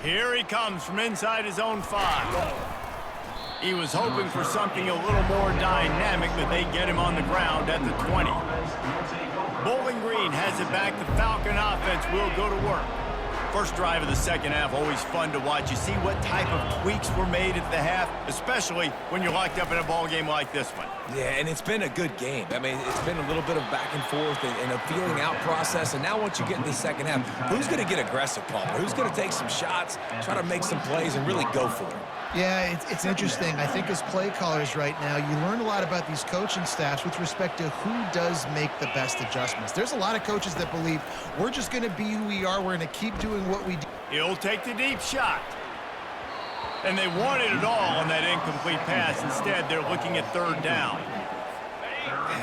Here he comes from inside his own 5. He was hoping for something a little more dynamic, but they get him on the ground at the 20. Bowling Green has it back. The Falcon offense will go to work. First drive of the second half, always fun to watch. You see what type of tweaks were made at the half, especially when you're locked up in a ball game like this one. Yeah, and it's been a good game. I mean, it's been a little bit of back and forth and a feeling out process. And now once you get in the second half, who's going to get aggressive, Palmer? Who's going to take some shots, try to make some plays, and really go for it? Yeah, it's interesting. I think as play callers right now, you learn a lot about these coaching staffs with respect to who does make the best adjustments. There's a lot of coaches that believe we're just going to be who we are. We're going to keep doing what we do. He'll take the deep shot. And they wanted it all on that incomplete pass. Instead, they're looking at third down.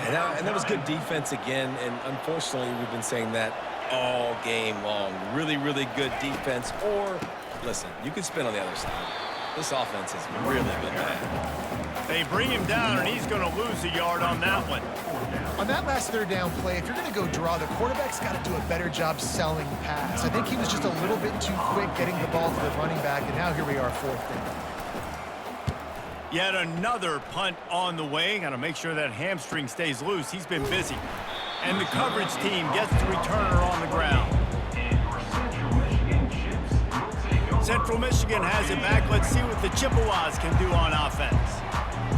And that was good defense again. And unfortunately, we've been saying that all game long. Really, really good defense. Or, listen, you could spin on the other side. This offense has really been bad. They bring him down, and he's going to lose a yard on that one. On that last third down play, if you're going to go draw, the quarterback's got to do a better job selling pass. I think he was just a little bit too quick getting the ball to the running back, and now here we are, fourth down. Yet another punt on the way. Got to make sure that hamstring stays loose. He's been busy. And the coverage team gets the returner on the ground. Central Michigan has it back. Let's see what the Chippewas can do on offense.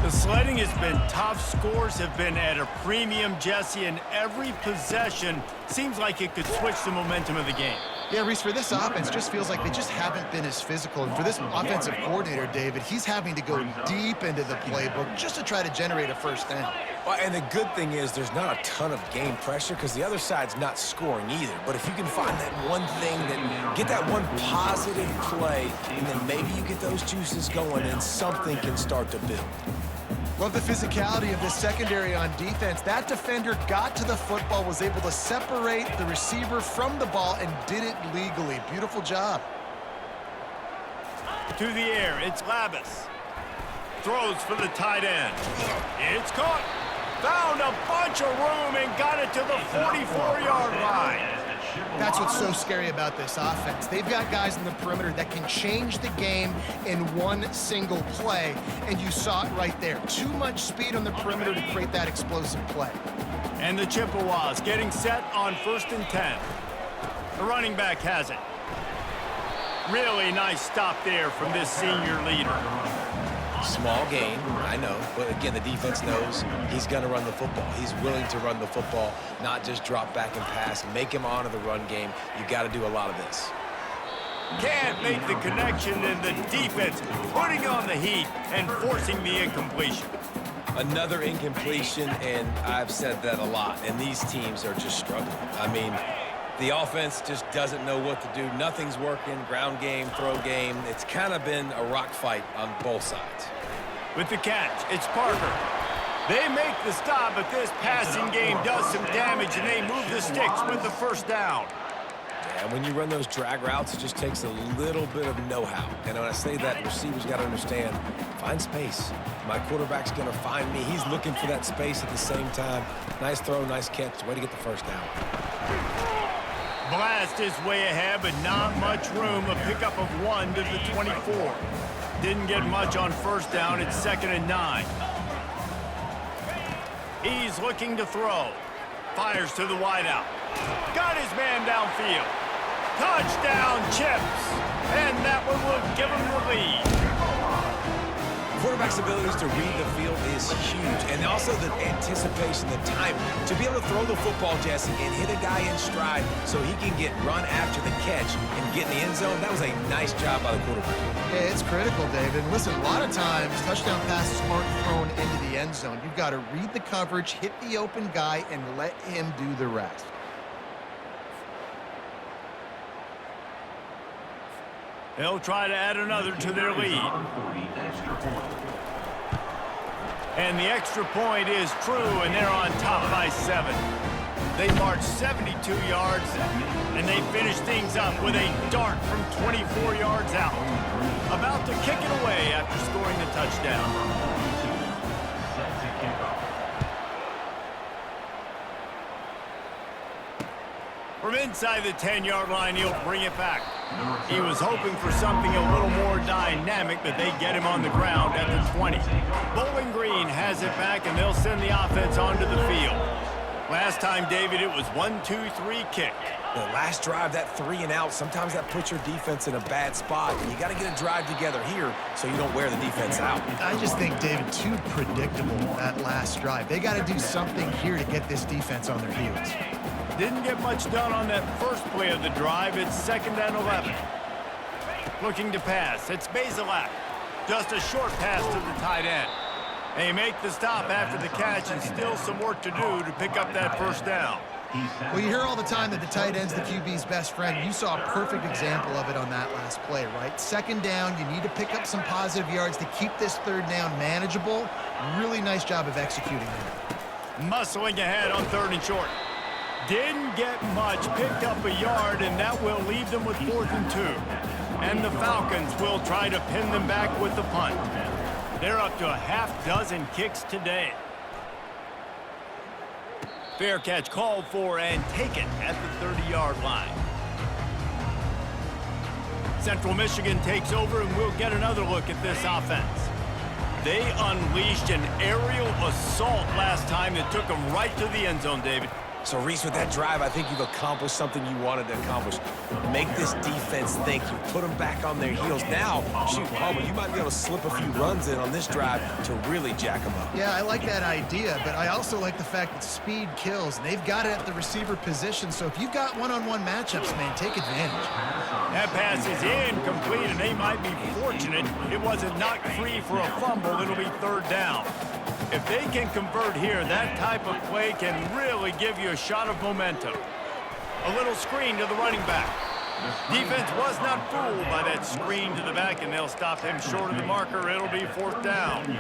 The sledding has been tough. Scores have been at a premium, Jesse, and every possession seems like it could switch the momentum of the game. Yeah, Reese, for this offense, just feels like they just haven't been as physical. And for this offensive coordinator, David, he's having to go deep into the playbook just to try to generate a first down. Well, and the good thing is there's not a ton of game pressure because the other side's not scoring either. But if you can find that one thing, that get that one positive play, and then maybe you get those juices going and something can start to build. Love the physicality of this secondary on defense. That defender got to the football, was able to separate the receiver from the ball, and did it legally. Beautiful job. To the air, it's Labus. Throws for the tight end. It's caught. Found a bunch of room and got it to the 44-yard line. That's what's so scary about this offense. They've got guys in the perimeter that can change the game in one single play, and you saw it right there. Too much speed on the perimeter to create that explosive play. And the Chippewas getting set on 1st and 10. The running back has it. Really nice stop there from this senior leader. Small gain, I know, but again, the defense knows he's going to run the football. He's willing to run the football, not just drop back and pass, make him honor the run game. You got to do a lot of this. Can't make the connection, and the defense putting on the heat and forcing the incompletion. Another incompletion, and I've said that a lot, and these teams are just struggling. I mean, the offense just doesn't know what to do. Nothing's working. Ground game, throw game. It's kind of been a rock fight on both sides. With the catch, it's Parker. They make the stop, but this passing game does some damage, and they move the sticks with the first down. Yeah, when you run those drag routes, it just takes a little bit of know-how. And when I say that, receivers got to understand, find space. My quarterback's going to find me. He's looking for that space at the same time. Nice throw, nice catch. Way to get the first down. Blast is way ahead, but not much room. A pickup of 1 to the 24. Didn't get much on first down. It's 2nd and 9. He's looking to throw. Fires to the wideout. Got his man downfield. Touchdown, Chips. And that one will give him the lead. Quarterback's abilities to read the field is huge, and also the anticipation, the time to be able to throw the football, Jesse, and hit a guy in stride so he can get run after the catch and get in the end zone. That was a nice job by the quarterback. Yeah, it's critical, David. Listen, a lot of times touchdown passes aren't thrown into the end zone. You've got to read the coverage, hit the open guy, and let him do the rest. They'll try to add another to their lead. And the extra point is true, and they're on top by 7. They march 72 yards, and they finish things up with a dart from 24 yards out. About to kick it away after scoring the touchdown. From inside the 10-yard line, he'll bring it back. He was hoping for something a little more dynamic, but they get him on the ground at the 20. Bowling Green has it back, and they'll send the offense onto the field. Last time, David, it was 1-2-3 kick. The last drive, that 3 and out, sometimes that puts your defense in a bad spot. And you got to get a drive together here so you don't wear the defense out. I just think, David, too predictable that last drive. They got to do something here to get this defense on their heels. Didn't get much done on that first play of the drive. It's 2nd and 11. Looking to pass. It's Bazelak. Just a short pass to the tight end. They make the stop after the catch, and still some work to do to pick up that first down. Well, you hear all the time that the tight end's the QB's best friend. You saw a perfect example of it on that last play, right? 2nd down, you need to pick up some positive yards to keep this 3rd down manageable. Really nice job of executing there. Muscling ahead on 3rd and short. Didn't get much, picked up a yard, and that will leave them with 4th and 2. And the Falcons will try to pin them back with the punt. They're up to a half-dozen kicks today. Fair catch called for and taken at the 30-yard line. Central Michigan takes over, and we'll get another look at this offense. They unleashed an aerial assault last time that took them right to the end zone, David. So, Reese, with that drive, I think you've accomplished something you wanted to accomplish. Make this defense think. You put them back on their heels. Now, shoot, Palmer, you might be able to slip a few runs in on this drive to really jack them up. Yeah, I like that idea, but I also like the fact that speed kills, and they've got it at the receiver position. So if you've got one-on-one matchups, man, take advantage. That pass is incomplete, and they might be fortunate it wasn't knocked free for a fumble. It'll be 3rd down. If they can convert here, that type of play can really give you a shot of momentum. A little screen to the running back. Defense was not fooled by that screen to the back, and they'll stop him short of the marker. It'll be 4th down.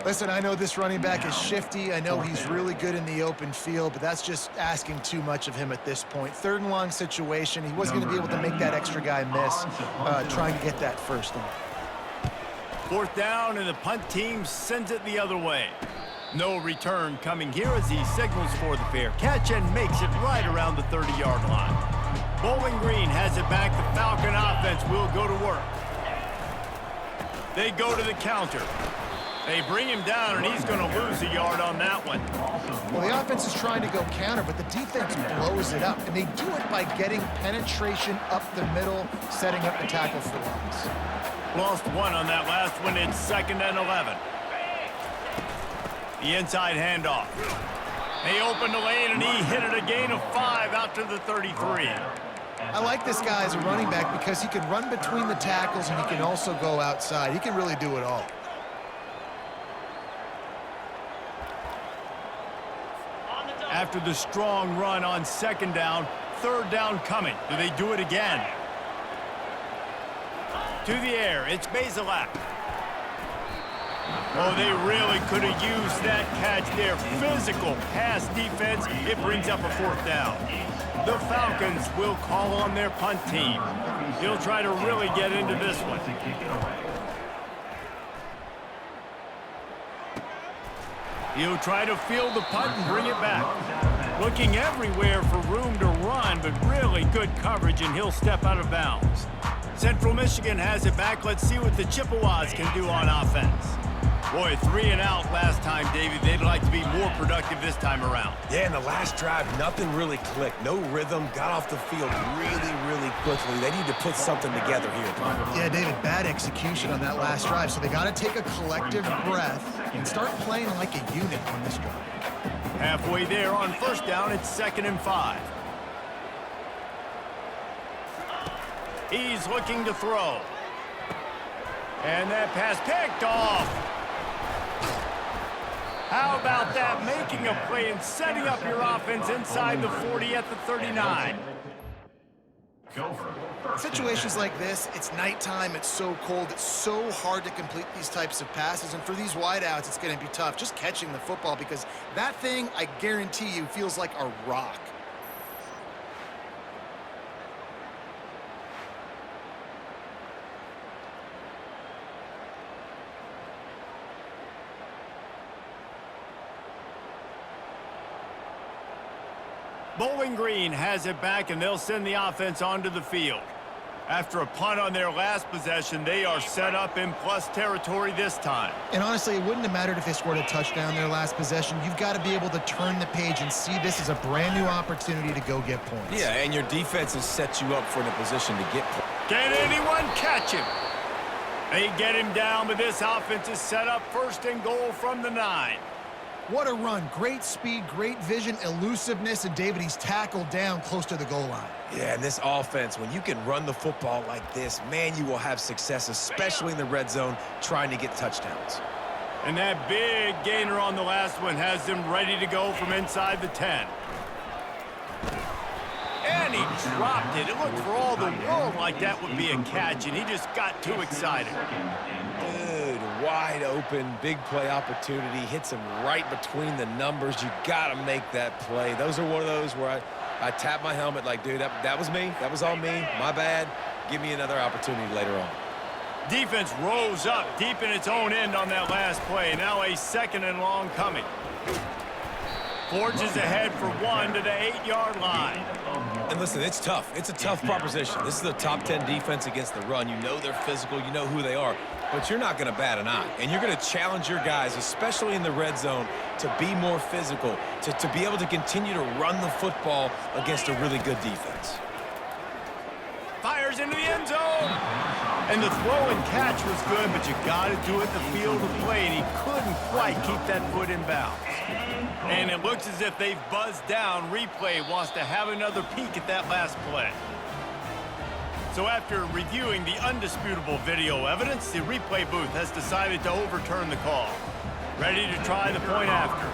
Listen, I know this running back is shifty. I know he's really good in the open field, but that's just asking too much of him at this point. 3rd and long situation. He wasn't going to be able to make that extra guy miss, trying to get that 1st down. 4th down, and the punt team sends it the other way. No return coming here as he signals for the fair catch and makes it right around the 30-yard line. Bowling Green has it back. The Falcon offense will go to work. They go to the counter. They bring him down, and he's going to lose a yard on that one. Well, the offense is trying to go counter, but the defense blows it up, and they do it by getting penetration up the middle, setting up the tackle for loss. Lost one on that last one. It's 2nd and 11. The inside handoff. They opened the lane, and he hit it a gain of 5 out to the 33. I like this guy as a running back because he can run between the tackles, and he can also go outside. He can really do it all. After the strong run on 2nd down, 3rd down coming. Do they do it again? To the air, it's Bazelak. Oh, they really could have used that catch there. Physical pass defense. It brings up a 4th down. The Falcons will call on their punt team. He'll try to really get into this one. He'll try to field the punt and bring it back. Looking everywhere for room to run, but really good coverage, and he'll step out of bounds. Central Michigan has it back. Let's see what the Chippewas can do on offense. Boy, 3 and out last time, David. They'd like to be more productive this time around. Yeah, in the last drive, nothing really clicked. No rhythm, got off the field really quickly. They need to put something together here. Yeah, David, bad execution on that last drive, so they got to take a collective breath and start playing like a unit on this drive. Halfway there on 1st down, it's 2nd and 5. He's looking to throw. And that pass picked off. How about that? Making a play and setting up your offense inside the 40 at the 39. Situations like this, it's nighttime, it's so cold, it's so hard to complete these types of passes, and for these wideouts, it's going to be tough just catching the football because that thing, I guarantee you, feels like a rock. Bowling Green has it back, and they'll send the offense onto the field. After a punt on their last possession, they are set up in plus territory this time. And honestly, it wouldn't have mattered if they scored a touchdown their last possession. You've got to be able to turn the page and see this as a brand new opportunity to go get points. Yeah, and your defense has set you up for the position to get points. Can anyone catch him? They get him down, but this offense is set up first and goal from the 9. What a run. Great speed, great vision, elusiveness, and David, he's tackled down close to the goal line. Yeah, and this offense, when you can run the football like this, man, you will have success, especially in the red zone, trying to get touchdowns. And that big gainer on the last one has them ready to go from inside the 10. And he dropped it. It looked for all the world like that would be a catch, and he just got too excited. Good, wide open, big play opportunity. Hits him right between the numbers. You got to make that play. Those are one of those where I tap my helmet like, dude, that was me. That was all me. My bad. Give me another opportunity later on. Defense rose up deep in its own end on that last play. Now a 2nd and long coming. Forges ahead for 1 to the 8-yard line. And listen, it's tough. It's a tough proposition. This is a top 10 defense against the run. You know they're physical. You know who they are. But you're not going to bat an eye. And you're going to challenge your guys, especially in the red zone, to be more physical, to be able to continue to run the football against a really good defense. Fires into the end zone. And the throw and catch was good, but you got to do it in the field of play, and he couldn't quite keep that foot in bounds. And it looks as if they've buzzed down. Replay wants to have another peek at that last play. So after reviewing the undisputable video evidence, the replay booth has decided to overturn the call. Ready to try the point after.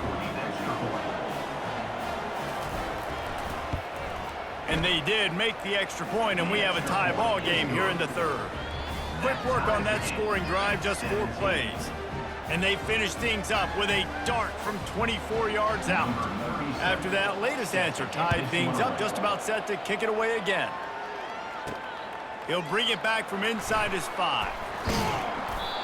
And they did make the extra point, and we have a tie ball game here in the 3rd. Quick work on that scoring drive, just 4 plays. And they finished things up with a dart from 24 yards out. After that latest answer tied things up, just about set to kick it away again. He'll bring it back from inside his 5.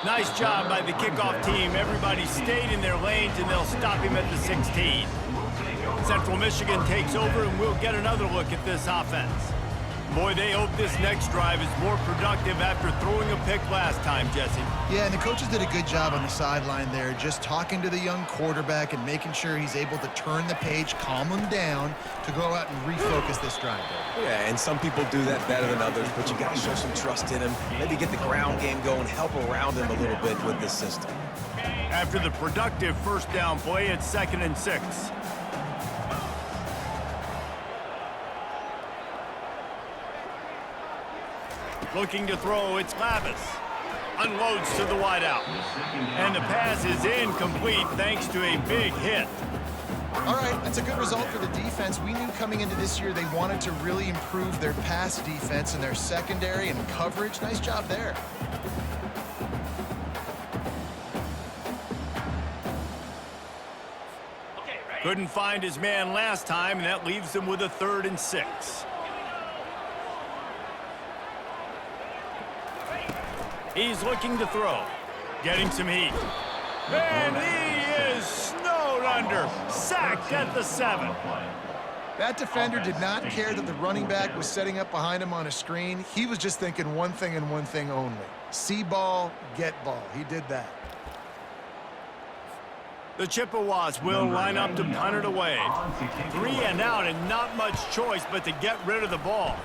Nice job by the kickoff team. Everybody stayed in their lanes, and they'll stop him at the 16. Central Michigan takes over, and we'll get another look at this offense. Boy, they hope this next drive is more productive after throwing a pick last time, Jesse. Yeah, and the coaches did a good job on the sideline there, just talking to the young quarterback and making sure he's able to turn the page, calm him down to go out and refocus this drive. Yeah, and some people do that better than others, but you got to show some trust in him. Maybe get the ground game going, help around him a little bit with this system. After the productive first down play, it's 2nd and 6. Looking to throw, it's Lavis. Unloads to the wideout. And the pass is incomplete thanks to a big hit. All right, that's a good result for the defense. We knew coming into this year they wanted to really improve their pass defense and their secondary and coverage. Nice job there. Couldn't find his man last time, and that leaves him with a 3rd and 6. He's looking to throw, getting some heat. And he is snowed under, sacked at the 7. That defender did not care that the running back was setting up behind him on a screen. He was just thinking one thing and one thing only. See ball, get ball. He did that. The Chippewas will line up to punt it away. 3 and out, and not much choice but to get rid of the ball.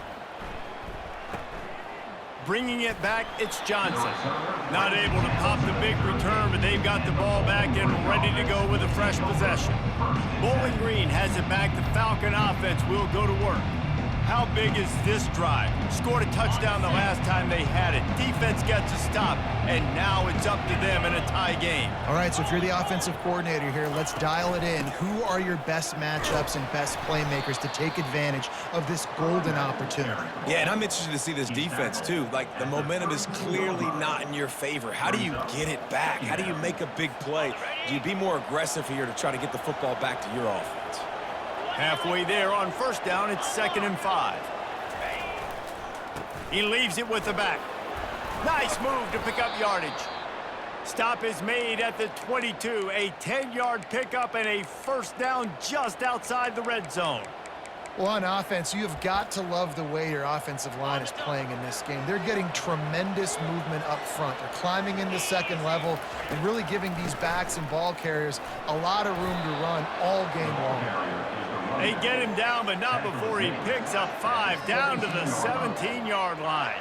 Bringing it back, it's Johnson. Not able to pop the big return, but they've got the ball back and ready to go with a fresh possession. Bowling Green has it back. The Falcon offense will go to work. How big is this drive? Scored a touchdown the last time they had it. Defense gets a stop, and now it's up to them in a tie game. All right, so if you're the offensive coordinator here, let's dial it in. Who are your best matchups and best playmakers to take advantage of this golden opportunity? Yeah, and I'm interested to see this defense, too. Like, the momentum is clearly not in your favor. How do you get it back? How do you make a big play? Do you be more aggressive here to try to get the football back to your offense? Halfway there on first down, it's 2nd and 5. He leaves it with the back. Nice move to pick up yardage. Stop is made at the 22. A 10-yard pickup and a first down just outside the red zone. Well, on offense, you have got to love the way your offensive line is playing in this game. They're getting tremendous movement up front. They're climbing into second level and really giving these backs and ball carriers a lot of room to run all game long. They get him down, but not before he picks up 5 down to the 17-yard line.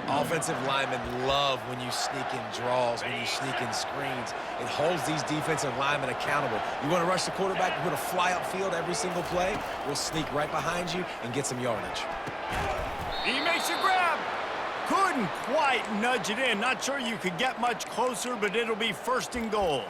Offensive linemen love when you sneak in draws, when you sneak in screens. It holds these defensive linemen accountable. You want to rush the quarterback, you want to fly upfield every single play, we'll sneak right behind you and get some yardage. He makes a grab. Couldn't quite nudge it in. Not sure you could get much closer, but it'll be 1st and goal.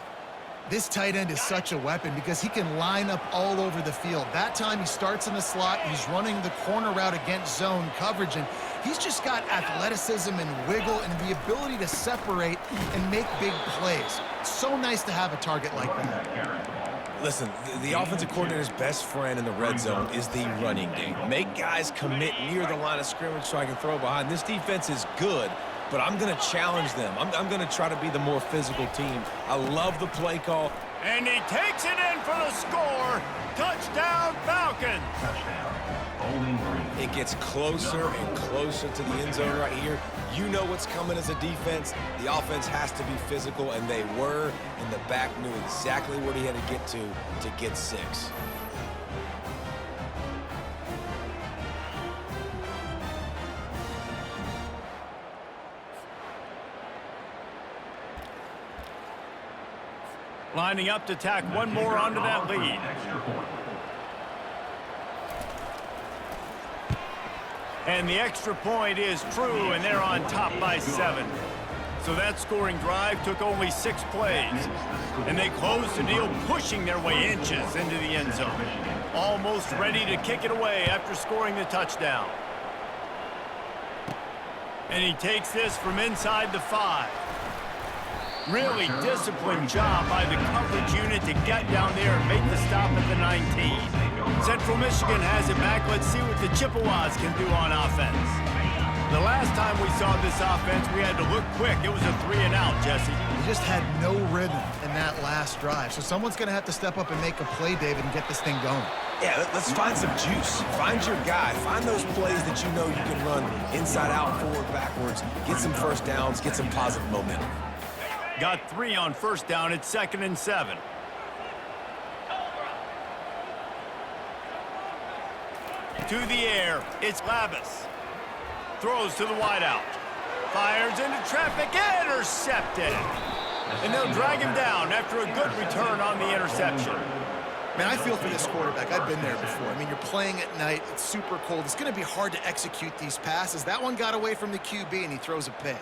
This tight end is such a weapon because he can line up all over the field. That time he starts in the slot, he's running the corner route against zone coverage, and he's just got athleticism and wiggle and the ability to separate and make big plays. It's so nice to have a target like that. Listen, the offensive coordinator's best friend in the red zone is the running game. Make guys commit near the line of scrimmage so I can throw behind. This defense is good, but I'm going to challenge them. I'm going to try to be the more physical team. I love the play call. And he takes it in for the score. Touchdown, Falcons. It gets closer and closer to the end zone right here. You know what's coming as a defense. The offense has to be physical, and they were, and the back knew exactly what he had to get 6. Lining up to tack one more onto that lead. And the extra point is true, and they're on top by 7. So that scoring drive took only 6 plays. And they closed the deal, pushing their way inches into the end zone. Almost ready to kick it away after scoring the touchdown. And he takes this from inside the 5. Really disciplined job by the coverage unit to get down there and make the stop at the 19. Central Michigan has it back. Let's see what the Chippewas can do on offense. The last time we saw this offense, we had to look quick. It was a 3-and-out, Jesse. He just had no rhythm in that last drive. So someone's going to have to step up and make a play, David, and get this thing going. Yeah, let's find some juice. Find your guy. Find those plays that you know you can run inside out, forward, backwards. Get some first downs. Get some positive momentum. Got 3 on 1st down. It's 2nd and 7. To the air. It's Labus. Throws to the wideout. Fires into traffic. Intercepted. And they'll drag him down after a good return on the interception. Man, I feel for this quarterback. I've been there before. I mean, you're playing at night. It's super cold. It's going to be hard to execute these passes. That one got away from the QB, and he throws a pick.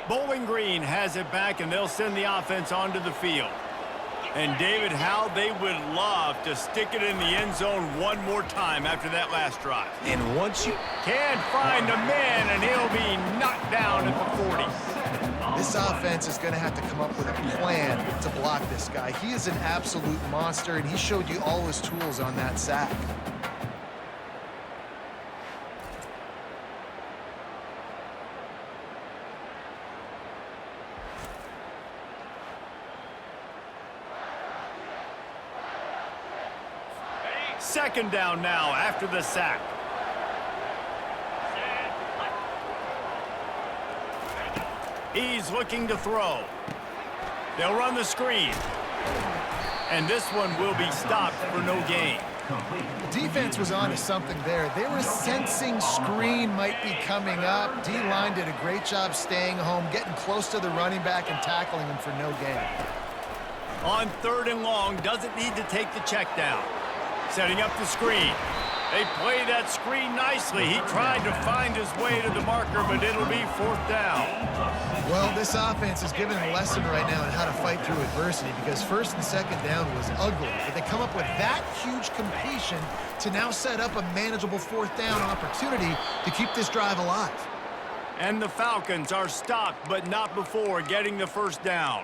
Bowling Green has it back, and they'll send the offense onto the field. And David, how they would love to stick it in the end zone one more time after that last drive. And once you can't find a man, and he'll be knocked down at the 40. This offense is going to have to come up with a plan to block this guy. He is an absolute monster, and he showed you all his tools on that sack. Second down now after the sack. He's looking to throw. They'll run the screen. And this one will be stopped for no gain. Defense was on to something there. They were sensing screen might be coming up. D-line did a great job staying home, getting close to the running back and tackling him for no gain. On 3rd and long, doesn't need to take the check down. Setting up the screen. They play that screen nicely. He tried to find his way to the marker, but it'll be 4th down. Well, this offense is giving a lesson right now on how to fight through adversity because 1st and 2nd down was ugly. But they come up with that huge completion to now set up a manageable 4th down opportunity to keep this drive alive. And the Falcons are stopped, but not before getting the 1st down.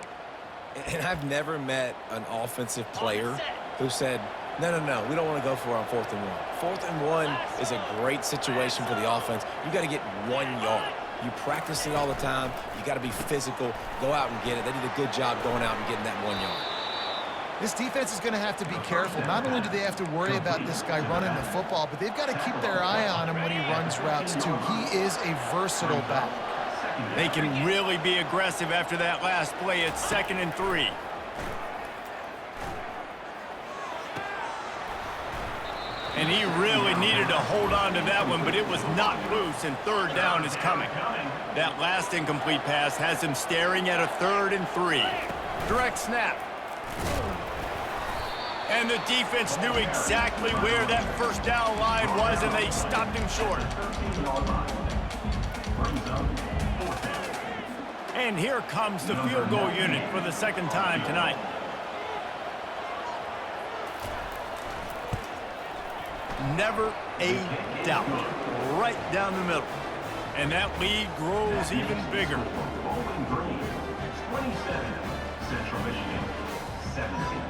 And I've never met an offensive player who said, No. We don't want to go for it on 4th and 1. 4th and 1 is a great situation for the offense. You got to get 1 yard. You practice it all the time. You got to be physical. Go out and get it. They did a good job going out and getting that 1 yard. This defense is going to have to be careful. Not only do they have to worry about this guy running the football, but they've got to keep their eye on him when he runs routes too. He is a versatile back. They can really be aggressive after that last play. It's 2nd and 3. And he really needed to hold on to that one, but it was not loose, and 3rd down is coming. That last incomplete pass has him staring at a 3rd and 3. Direct snap. And the defense knew exactly where that 1st down line was, and they stopped him short. And here comes the field goal unit for the 2nd time tonight. Never a doubt. Right down the middle. And that lead grows even bigger. Bowling Green, 27. Central Michigan, 17.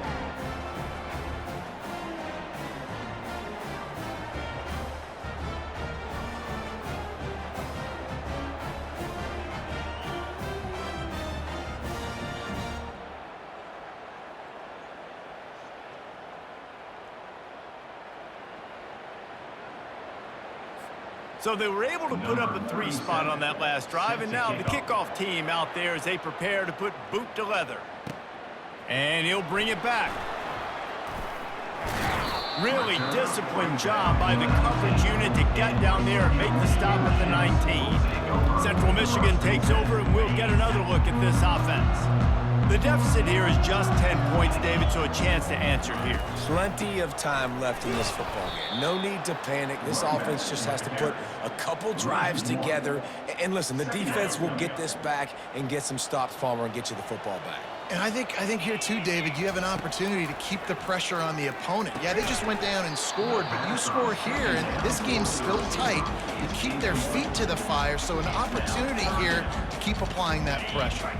So they were able to put up a 3 spot on that last drive, and now the kickoff team out there as they prepare to put boot to leather. And he'll bring it back. Really disciplined job by the coverage unit to get down there and make the stop at the 19. Central Michigan takes over, and we'll get another look at this offense. The deficit here is just 10 points, David, so a chance to answer here. Plenty of time left in this football game. No need to panic. This offense just has to put a couple drives together. And listen, the defense will get this back and get some stops, Palmer, and get you the football back. And I think here too, David, you have an opportunity to keep the pressure on the opponent. Yeah, they just went down and scored, but you score here, and this game's still tight. You keep their feet to the fire, so an opportunity here to keep applying that pressure.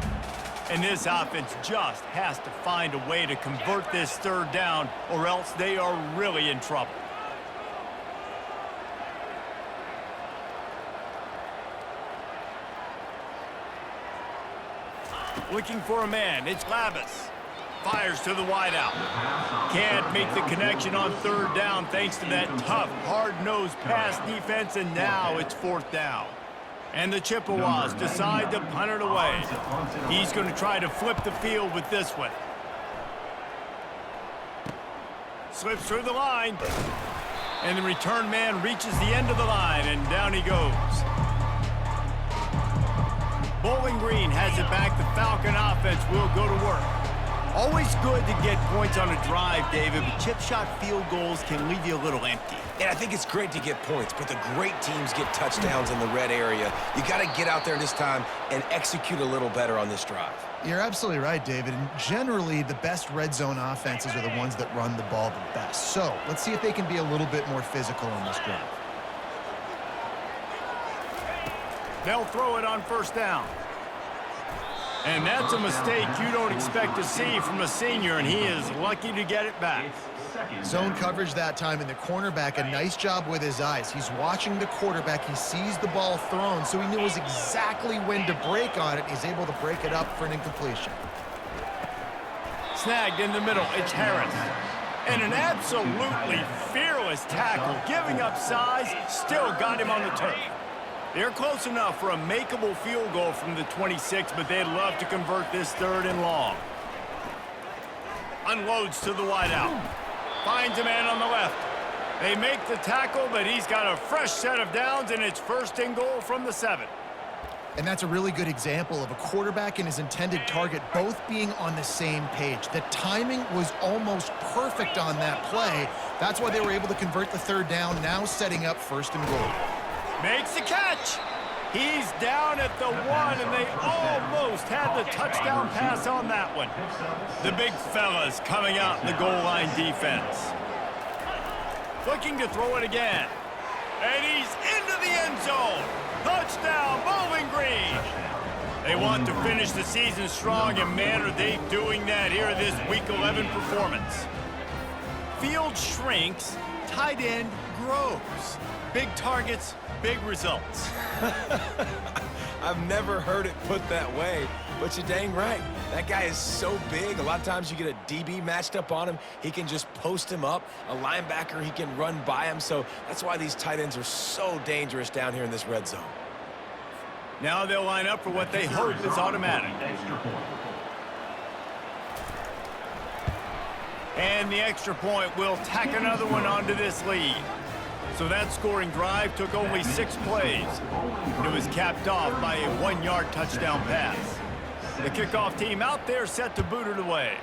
And this offense just has to find a way to convert this 3rd down, or else they are really in trouble. Looking for a man, it's Labus. Fires to the wideout. Can't make the connection on 3rd down thanks to that tough, hard-nosed pass defense, and now it's 4th down. And the Chippewas decide to punt it away. He's going to try to flip the field with this one. Slips through the line. And the return man reaches the end of the line, and down he goes. Bowling Green has it back. The Falcon offense will go to work. Always good to get points on a drive, David, but chip shot field goals can leave you a little empty. And I think it's great to get points, but the great teams get touchdowns in the red area. You got to get out there this time and execute a little better on this drive. You're absolutely right, David. And generally, the best red zone offenses are the ones that run the ball the best. So let's see if they can be a little bit more physical on this drive. They'll throw it on 1st down. And that's a mistake you don't expect to see from a senior, and he is lucky to get it back. Zone coverage that time, and the cornerback, a nice job with his eyes. He's watching the quarterback. He sees the ball thrown, so he knows exactly when to break on it. He's able to break it up for an incompletion. Snagged in the middle, it's Harris. And an absolutely fearless tackle, giving up size, still got him on the turf. They're close enough for a makeable field goal from the 26, but they'd love to convert this 3rd and long. Unloads to the wideout. Finds a man on the left. They make the tackle, but he's got a fresh set of downs, and it's 1st and goal from the 7. And that's a really good example of a quarterback and his intended target both being on the same page. The timing was almost perfect on that play. That's why they were able to convert the 3rd down, now setting up 1st and goal. Makes the catch. He's down at the 1, and they almost had the touchdown pass on that one. The big fellas coming out in the goal line defense. Looking to throw it again. And he's into the end zone. Touchdown, Bowling Green. They want to finish the season strong, and man, are they doing that here in this Week 11 performance. Field shrinks, tight end grows. Big targets, big results. I've never heard it put that way, but you're dang right. That guy is so big. A lot of times you get a DB matched up on him. He can just post him up. A linebacker, he can run by him. So that's why these tight ends are so dangerous down here in this red zone. Now they'll line up for what they hope is automatic. Extra point. And the extra point will tack another one onto this lead. So that scoring drive took only 6 plays. And it was capped off by a 1-yard touchdown pass. The kickoff team out there set to boot it away.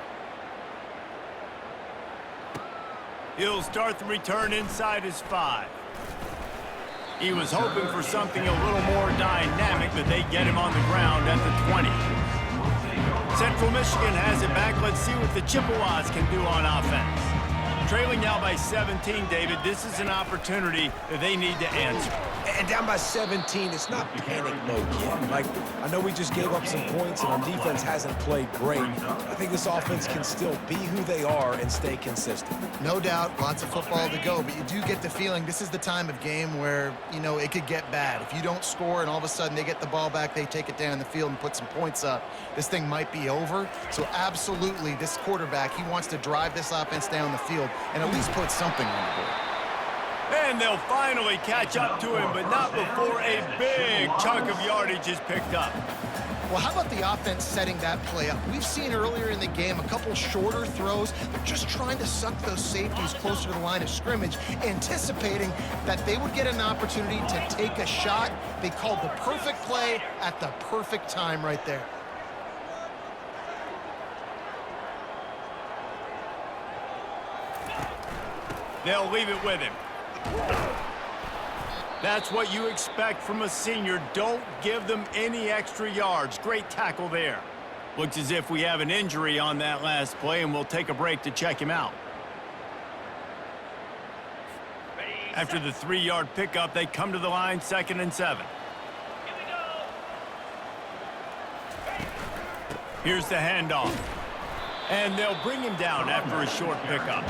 He'll start the return inside his 5. He was hoping for something a little more dynamic, but they get him on the ground at the 20. Central Michigan has it back. Let's see what the Chippewas can do on offense. Trailing now by 17, David. This is an opportunity that they need to answer. And down by 17, it's not panic mode yet. Like, I know we just gave up some points and our defense hasn't played great. I think this offense can still be who they are and stay consistent. No doubt, lots of football to go, but you do get the feeling this is the time of game where, you know, it could get bad. If you don't score and all of a sudden they get the ball back, they take it down the field and put some points up, this thing might be over. So absolutely, this quarterback, he wants to drive this offense down the field and at least put something on the board. And they'll finally catch up to him, but not before a big chunk of yardage is picked up. Well, how about the offense setting that play up? We've seen earlier in the game a couple shorter throws. They're just trying to suck those safeties closer to the line of scrimmage, anticipating that they would get an opportunity to take a shot. They called the perfect play at the perfect time right there. They'll leave it with him. That's what you expect from a senior. Don't give them any extra yards. Great tackle there. Looks as if we have an injury on that last play, and we'll take a break to check him out. After the 3-yard pickup, they come to the line, 2nd and 7. Here's the handoff. And they'll bring him down after a short pickup.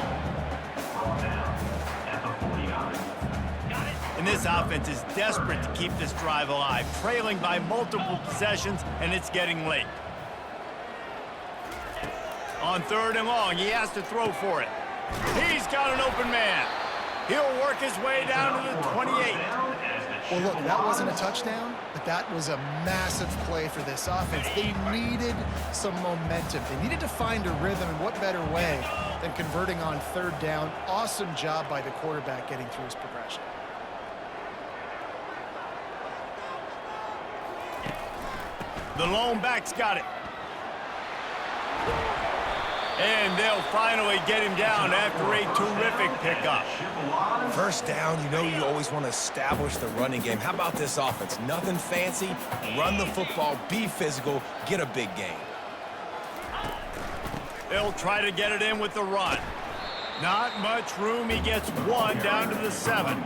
And this offense is desperate to keep this drive alive, trailing by multiple possessions, and it's getting late. On 3rd and long, he has to throw for it. He's got an open man. He'll work his way down to the 28. Well, look, that wasn't a touchdown, but that was a massive play for this offense. They needed some momentum. They needed to find a rhythm, and what better way than converting on 3rd down. Awesome job by the quarterback getting through his progression. The lone back's got it. And they'll finally get him down after a terrific pickup. 1st down, you know you always want to establish the running game. How about this offense? Nothing fancy. Run the football, be physical, get a big gain. They'll try to get it in with the run. Not much room. He gets 1 down to the 7.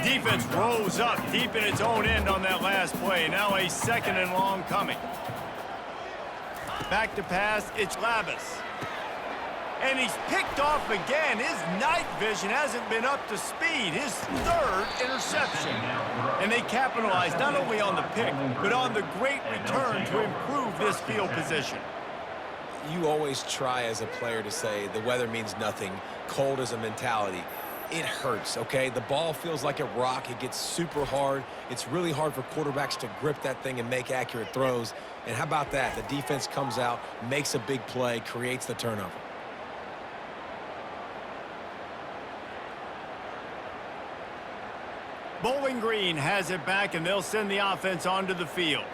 Defense rose up deep in its own end on that last play. Now a 2nd and long coming. Back to pass, it's Labus. And he's picked off again. His night vision hasn't been up to speed. His 3rd interception. And they capitalized not only on the pick, but on the great return to improve this field position. You always try as a player to say the weather means nothing. Cold is a mentality. It hurts, okay? The ball feels like a rock. It gets super hard. It's really hard for quarterbacks to grip that thing and make accurate throws. And how about that? The defense comes out, makes a big play, creates the turnover. Bowling Green has it back, and they'll send the offense onto the field.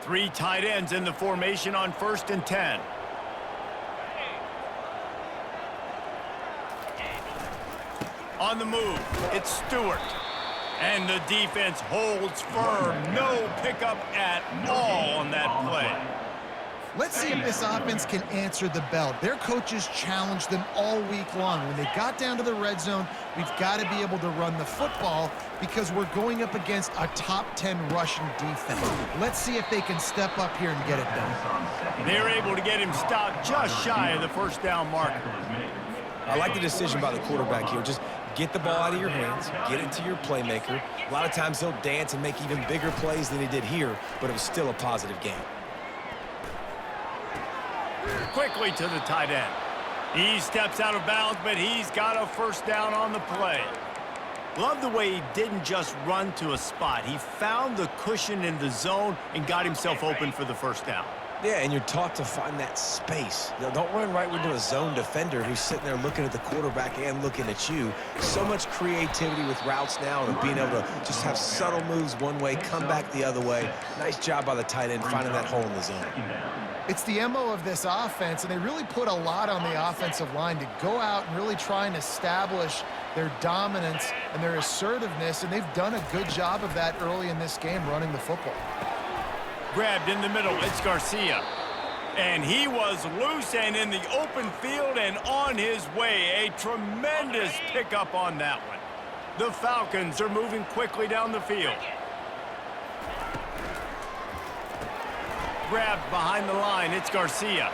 3 tight ends in the formation on 1st and 10. On the move, it's Stewart. And the defense holds firm. No pickup at all on that play. Let's see if this offense can answer the bell. Their coaches challenged them all week long. When they got down to the red zone, we've got to be able to run the football because we're going up against a top 10 rushing defense. Let's see if they can step up here and get it done. They're able to get him stopped just shy of the first down marker. I like the decision by the quarterback here. Just get the ball out of your hands, get it to your playmaker. A lot of times he'll dance and make even bigger plays than he did here, but it was still a positive game. Quickly to the tight end. He steps out of bounds, but he's got a first down on the play. Love the way he didn't just run to a spot. He found the cushion in the zone and got himself open for the first down. Yeah, and you're taught to find that space. Don't run right into a zone defender who's sitting there looking at the quarterback and looking at you. So much creativity with routes now and being able to just have subtle moves one way, come back the other way. Nice job by the tight end finding that hole in the zone. It's the MO of this offense, and they really put a lot on the offensive line to go out and really try and establish their dominance and their assertiveness, and they've done a good job of that early in this game running the football. Grabbed in the middle, it's Garcia. And he was loose and in the open field and on his way. A tremendous pickup on that one. The Falcons are moving quickly down the field. Grabbed behind the line, it's Garcia.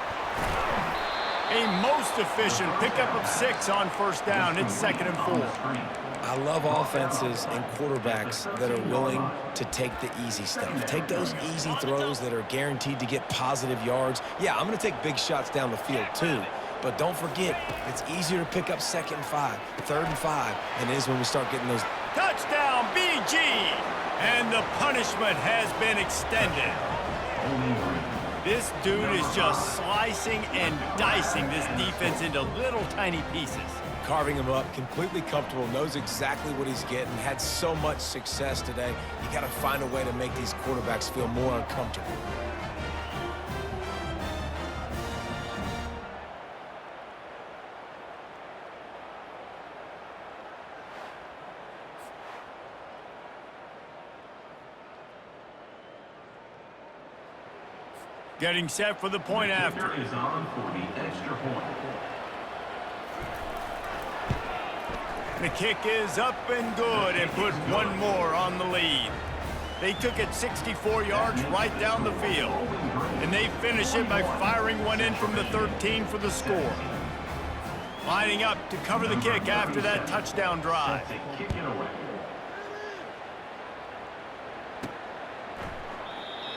A most efficient pickup of 6 on first down. It's 2nd and 4. I love offenses and quarterbacks that are willing to take the easy stuff. Take those easy throws that are guaranteed to get positive yards. Yeah, I'm going to take big shots down the field too. But don't forget, it's easier to pick up 2nd and 5, 3rd and 5 than it is when we start getting those. Touchdown, BG! And the punishment has been extended. This dude is just slicing and dicing this defense into little tiny pieces. Carving him up, completely comfortable, knows exactly what he's getting, had so much success today. You got to find a way to make these quarterbacks feel more uncomfortable. Getting set for the point after. Is on for the extra point. The kick is up and good and put one more on the lead. They took it 64 yards right down the field. And they finish it by firing one in from the 13 for the score. Lining up to cover the kick after that touchdown drive. Kick it away.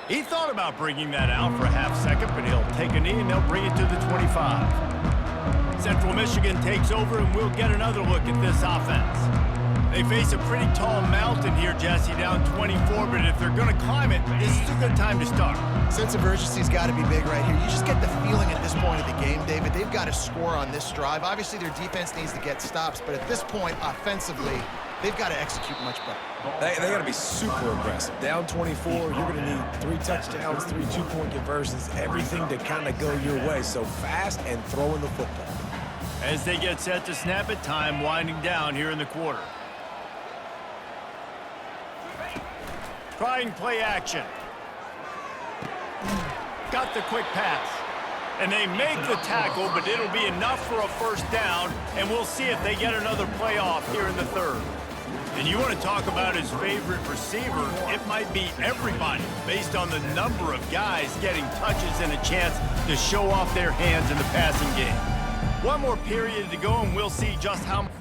He thought about bringing that out for a half second, but he'll take a knee and they'll bring it to the 25. Central Michigan takes over, and we'll get another look at this offense. They face a pretty tall mountain here, Jesse, down 24, but if they're going to climb it, this is a good time to start. Sense of urgency's got to be big right here. You just get the feeling at this point of the game, David, they've got to score on this drive. Obviously, their defense needs to get stops, but at this point, offensively, they've got to execute much better. They got to be super aggressive. Down 24, you're going to need 3 touchdowns, 3 two-point conversions, everything to kind of go your way. So fast and throwing the football. As they get set to snap it, time winding down here in the quarter. Trying play action. Got the quick pass. And they make the tackle, but it'll be enough for a first down, and we'll see if they get another play off here in the 3rd. And you want to talk about his favorite receiver, it might be everybody based on the number of guys getting touches and a chance to show off their hands in the passing game. One more period to go, and we'll see just how much.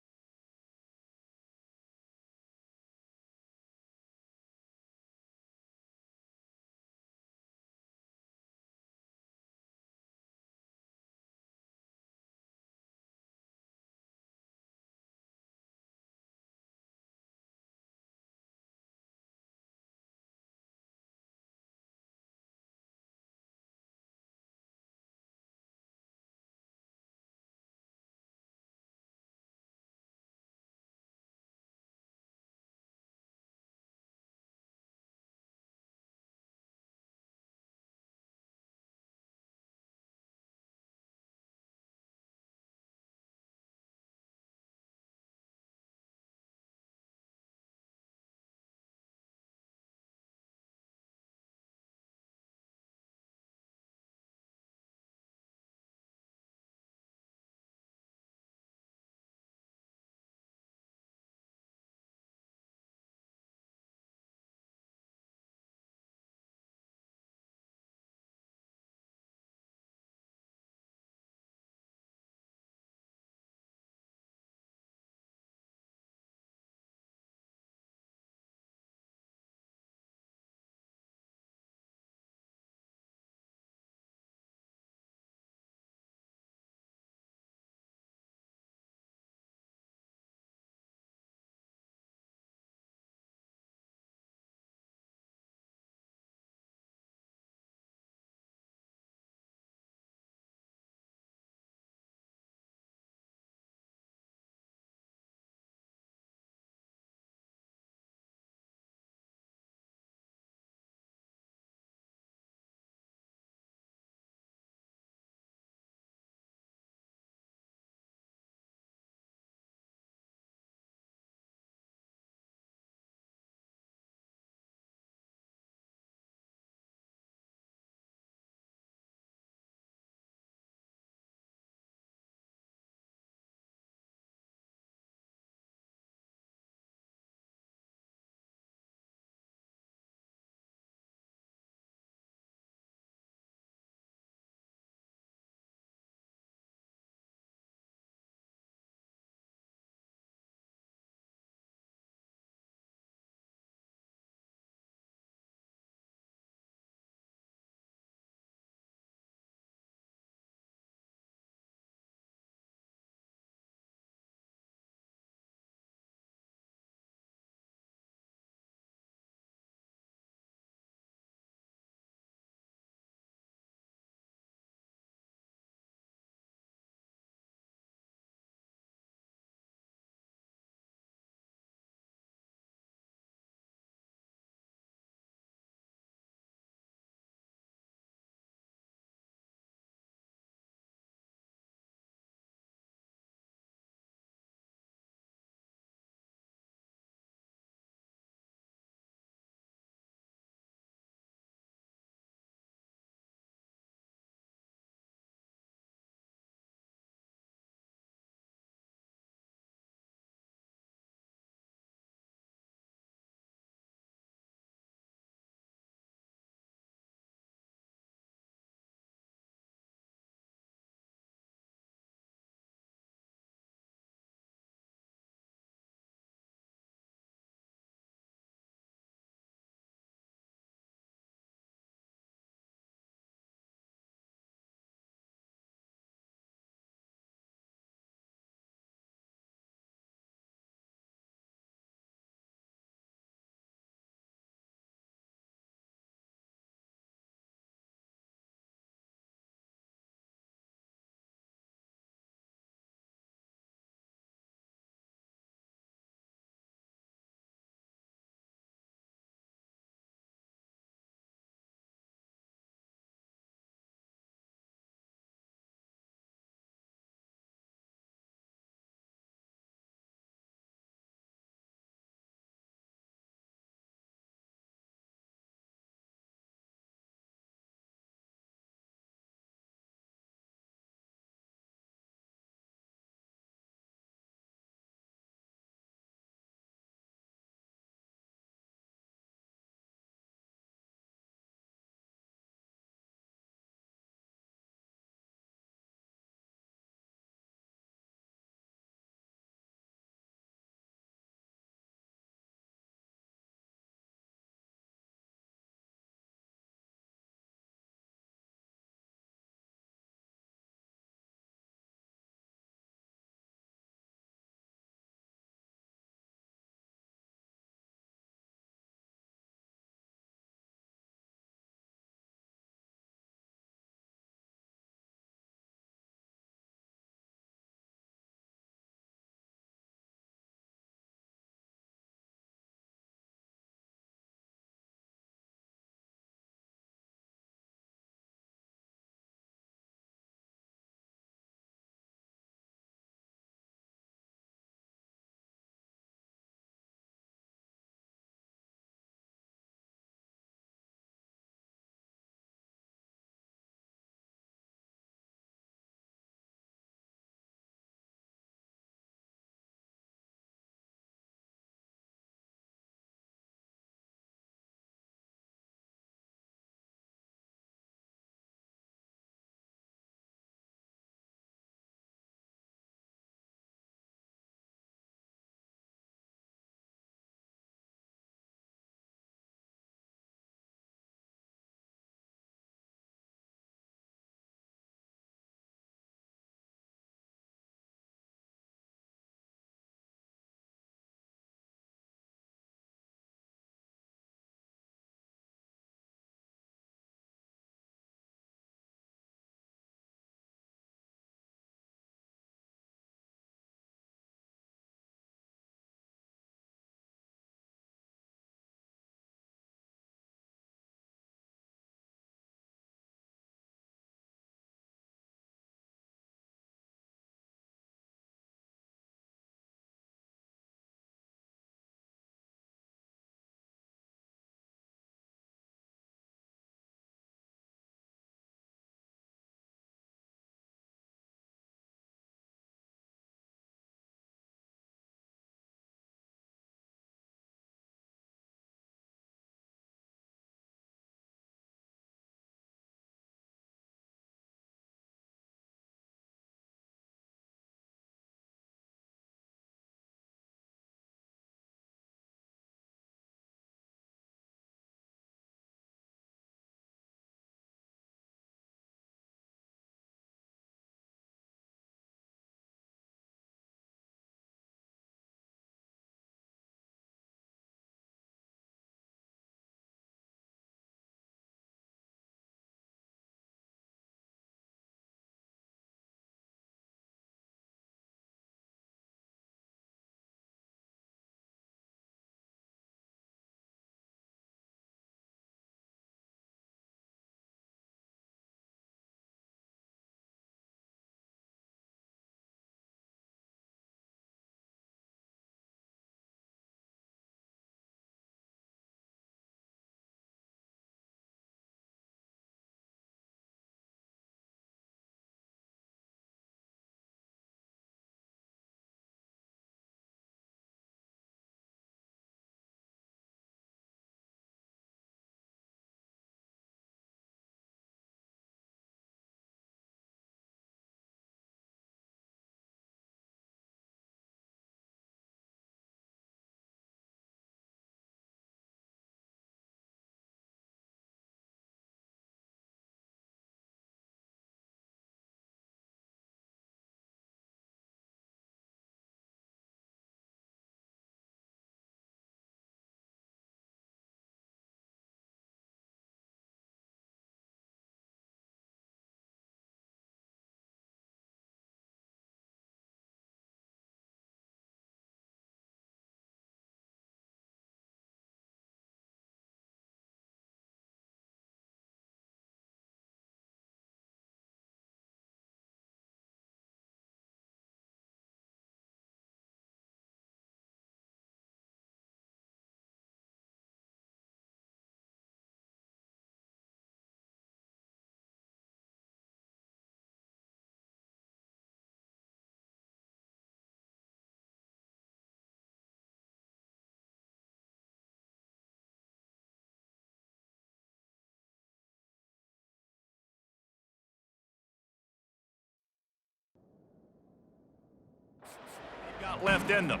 lot left in them.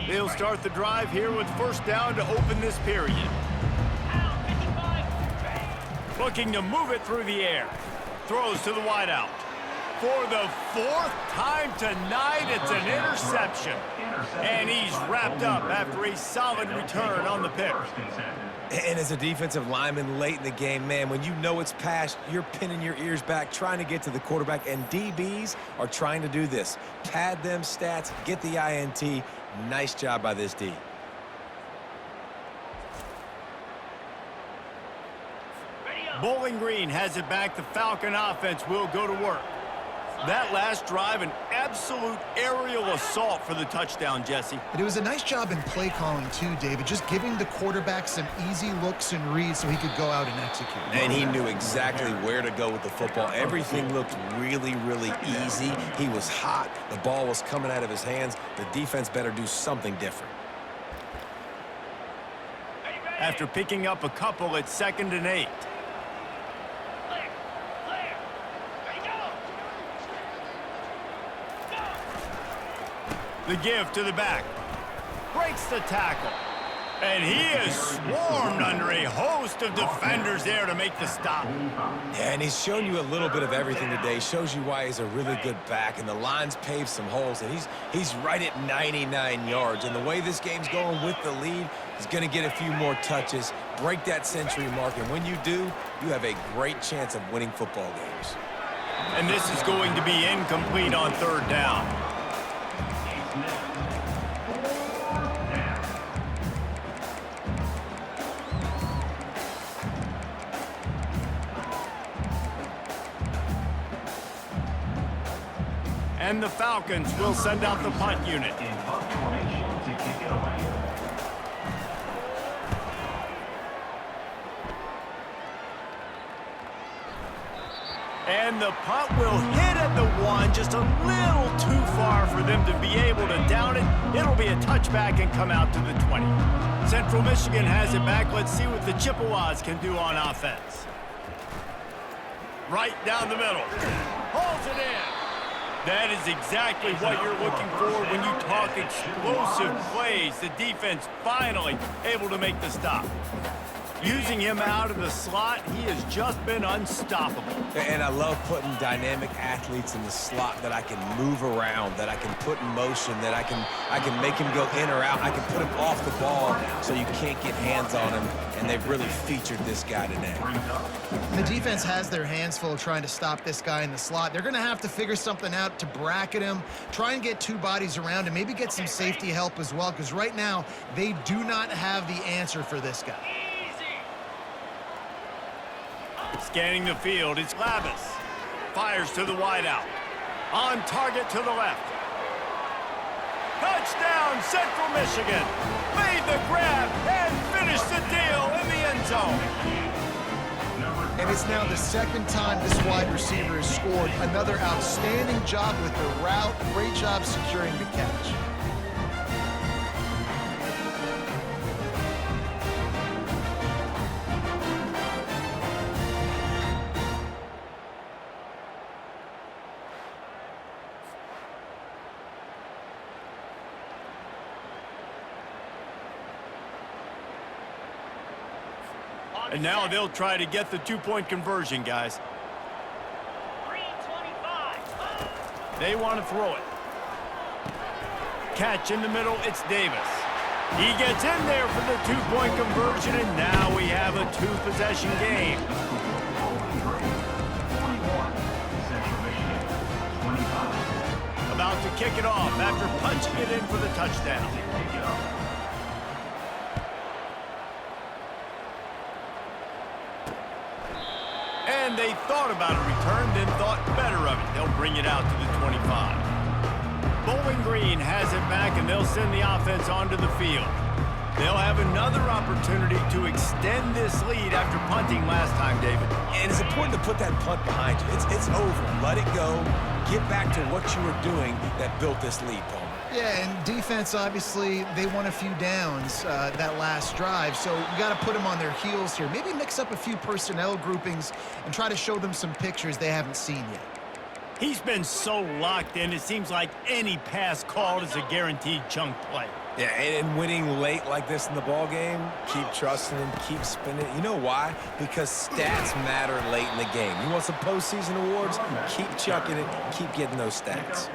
They'll start the drive here with first down to open this period. Looking to move it through the air. Throws to the wideout. For the fourth time tonight, it's an interception. And he's wrapped up after a solid return on the pick. And as a defensive lineman late in the game, man, when you know it's past, you're pinning your ears back, trying to get to the quarterback, and DBs are trying to do this. Pad them stats, get the INT. Nice job by this D. Bowling Green has it back. The Falcon offense will go to work. That last drive, an absolute aerial assault for the touchdown, Jesse. But it was a nice job in play calling too, David, just giving the quarterback some easy looks and reads so he could go out and execute. And he knew exactly where to go with the football. Everything looked really, really easy. He was hot. The ball was coming out of his hands. The defense better do something different. After picking up a couple, it's 2nd and 8. The give to the back. Breaks the tackle. And he is swarmed under a host of defenders there to make the stop. Yeah, and he's shown you a little bit of everything today. Shows you why he's a really good back. And the line's paved some holes. And he's right at 99 yards. And the way this game's going with the lead, he's going to get a few more touches, break that century mark. And when you do, you have a great chance of winning football games. And this is going to be incomplete on 3rd down. And the Falcons will send out the punt unit. In punt formation to kick it away. And the punt will hit at the 1, just a little too far for them to be able to down it. It'll be a touchback and come out to the 20. Central Michigan has it back. Let's see what the Chippewas can do on offense. Right down the middle. Holds it in. That is exactly what you're looking for when you talk explosive plays. The defense finally able to make the stop. Using him out of the slot, he has just been unstoppable. And I love putting dynamic athletes in the slot that I can move around, that I can put in motion, that I can make him go in or out. I can put him off the ball so you can't get hands on him, and they've really featured this guy today. The defense has their hands full trying to stop this guy in the slot. They're going to have to figure something out to bracket him, try and get 2 bodies around, and maybe get some safety help as well, because right now they do not have the answer for this guy. Scanning the field, it's Labus. Fires to the wideout. On target to the left. Touchdown, Central Michigan. Made the grab and finished the deal in the end zone. And it's now the 2nd time this wide receiver has scored. Another outstanding job with the route. Great job securing the catch. And now they'll try to get the 2-point conversion, guys. They want to throw it. Catch in the middle, it's Davis. He gets in there for the 2-point conversion, and now we have a 2-possession game. 41, Central Michigan, 25. About to kick it off after punching it in for the touchdown. Kick it off. And they thought about a return, then thought better of it. They'll bring it out to the 25. Bowling Green has it back, and they'll send the offense onto the field. They'll have another opportunity to extend this lead after punting last time, David. And it's important to put that punt behind you. It's over. Let it go. Get back to what you were doing that built this lead, Paul. Yeah, and defense, obviously, they won a few downs that last drive, so you got to put them on their heels here. Maybe mix up a few personnel groupings and try to show them some pictures they haven't seen yet. He's been so locked in, it seems like any pass called is a guaranteed chunk play. Yeah, and winning late like this in the ball game, keep trusting him, keep spinning. You know why? Because stats matter late in the game. You want some postseason awards? Keep chucking it, keep getting those stats.